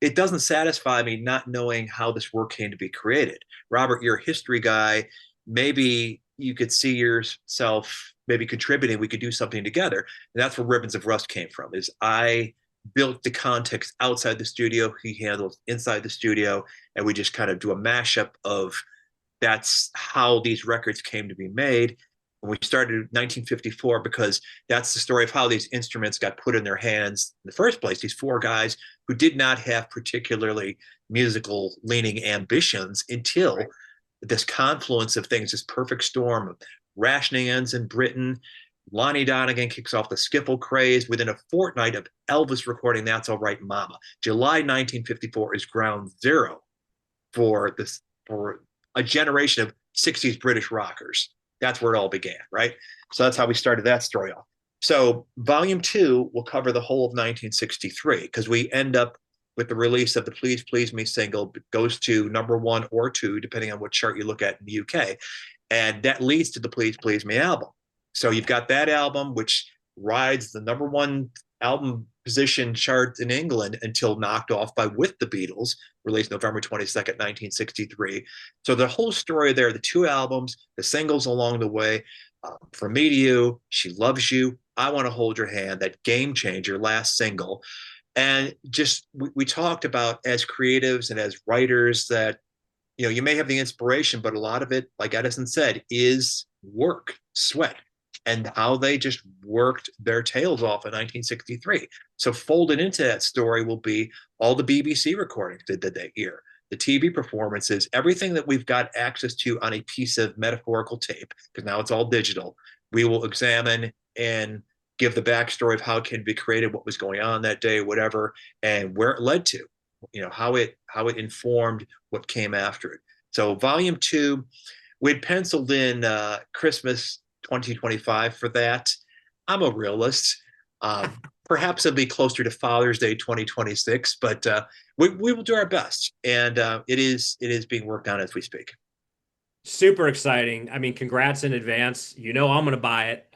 [SPEAKER 2] it doesn't satisfy me not knowing how this work came to be created. Robert, you're a history guy. Maybe you could see yourself maybe contributing. We could do something together. And that's where Ribbons of Rust came from. Is I built the context outside the studio. He handled inside the studio, and we just kind of do a mashup of that's how these records came to be made. And we started in 1954 because that's the story of how these instruments got put in their hands in the first place. These four guys who did not have particularly musical leaning ambitions until this confluence of things, this perfect storm of rationing ends in Britain. Lonnie Donegan kicks off the skiffle craze within a fortnight of Elvis recording That's All Right Mama. July 1954 is ground zero for a generation of 60s British rockers. That's where it all began, right? So that's how we started that story off. So volume two will cover the whole of 1963 because we end up with the release of the Please Please Me single. It goes to number one or two, depending on what chart you look at in the UK. And that leads to the Please Please Me album. So you've got that album, which rides the number one album position chart in England until knocked off by With the Beatles, released November 22nd, 1963. So the whole story there, the two albums, the singles along the way, From Me to You, She Loves You, I Want to Hold Your Hand, that Game Changer last single. And just we talked about as creatives and as writers that you may have the inspiration, but a lot of it, like Edison said, is work, sweat, and how they just worked their tails off in 1963. So folded into that story will be all the BBC recordings that they hear, the TV performances, everything that we've got access to on a piece of metaphorical tape, because now it's all digital. We will examine and give the backstory of how it can be created, what was going on that day, whatever, and where it led to, how it informed what came after it. So volume two, we'd penciled in Christmas 2025 for that. I'm a realist. Perhaps it'll be closer to Father's Day 2026, but we will do our best, and it is being worked on as we speak.
[SPEAKER 1] Super exciting. I mean, congrats in advance. You know I'm going to buy it.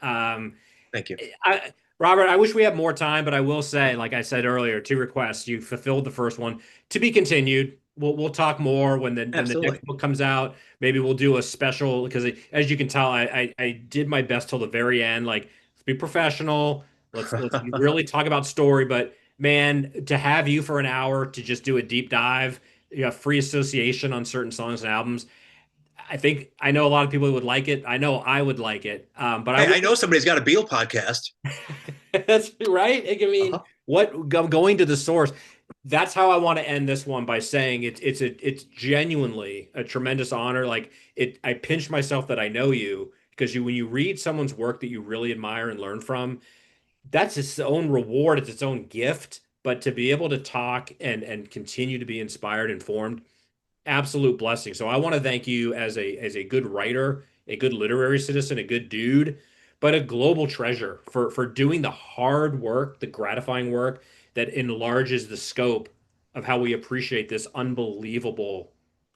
[SPEAKER 2] Thank you.
[SPEAKER 1] Robert, I wish we had more time, but I will say, like I said earlier, two requests. You fulfilled the first one. To be continued. We'll talk more when the
[SPEAKER 2] Absolutely.
[SPEAKER 1] next book comes out. Maybe we'll do a special because as you can tell, I did my best till the very end. Like let's be professional. Let's really talk about story. But man, to have you for an hour to just do a deep dive, free association on certain songs and albums. I know a lot of people would like it. I know I would like it. But I
[SPEAKER 2] Hey,
[SPEAKER 1] will.
[SPEAKER 2] I know somebody's got a Beal podcast.
[SPEAKER 1] That's right. I mean,
[SPEAKER 2] Uh-huh.
[SPEAKER 1] going to the source. That's how I want to end this one by saying it's genuinely a tremendous honor. Like I pinch myself that I know you because when you read someone's work that you really admire and learn from, that's its own reward. It's its own gift. but to be able to talk and continue to be inspired, informed, absolute blessing. So I want to thank you as a good writer, a good literary citizen, a good dude, but a global treasure for doing the hard work, the gratifying work that enlarges the scope of how we appreciate this unbelievable,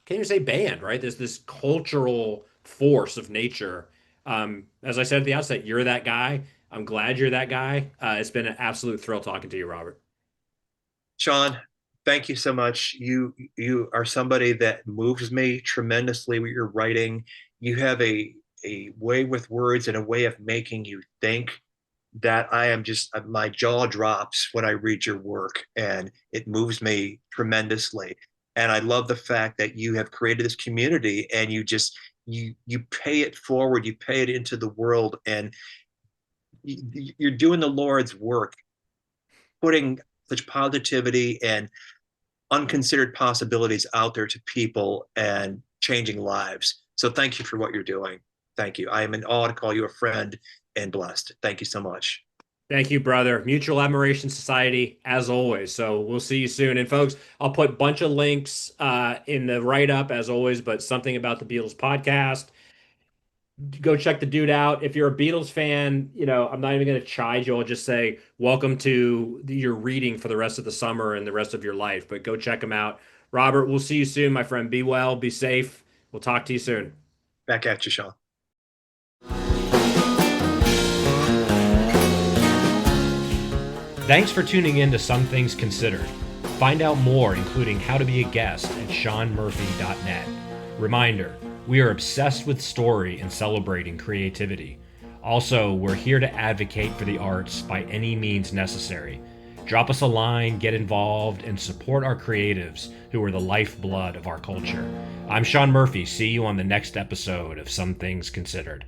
[SPEAKER 1] can't even say band, right? This cultural force of nature. As I said at the outset, you're that guy. I'm glad you're that guy. It's been an absolute thrill talking to you, Robert.
[SPEAKER 2] Sean, thank you so much. You are somebody that moves me tremendously with your writing. You have a way with words and a way of making you think that I am just my jaw drops when I read your work, and it moves me tremendously. And I love the fact that you have created this community, and you pay it forward, you pay it into the world, and you're doing the Lord's work, putting such positivity and unconsidered possibilities out there to people and changing lives. So thank you for what you're doing. Thank you. I am in awe to call you a friend and blessed. Thank you so much.
[SPEAKER 1] Thank you, brother. Mutual Admiration Society, as always. So we'll see you soon. And folks, I'll put a bunch of links in the write up, as always, but Something About the Beatles podcast. Go check the dude out. If you're a Beatles fan, I'm not even going to chide you. I'll just say, welcome to your reading for the rest of the summer and the rest of your life. But go check him out. Robert, we'll see you soon, my friend. Be well, be safe. We'll talk to you soon.
[SPEAKER 2] Back at you, Sean.
[SPEAKER 1] Thanks for tuning in to Some Things Considered. Find out more, including how to be a guest, at seanmurphy.net. Reminder, we are obsessed with story and celebrating creativity. Also, we're here to advocate for the arts by any means necessary. Drop us a line, get involved, and support our creatives who are the lifeblood of our culture. I'm Sean Murphy. See you on the next episode of Some Things Considered.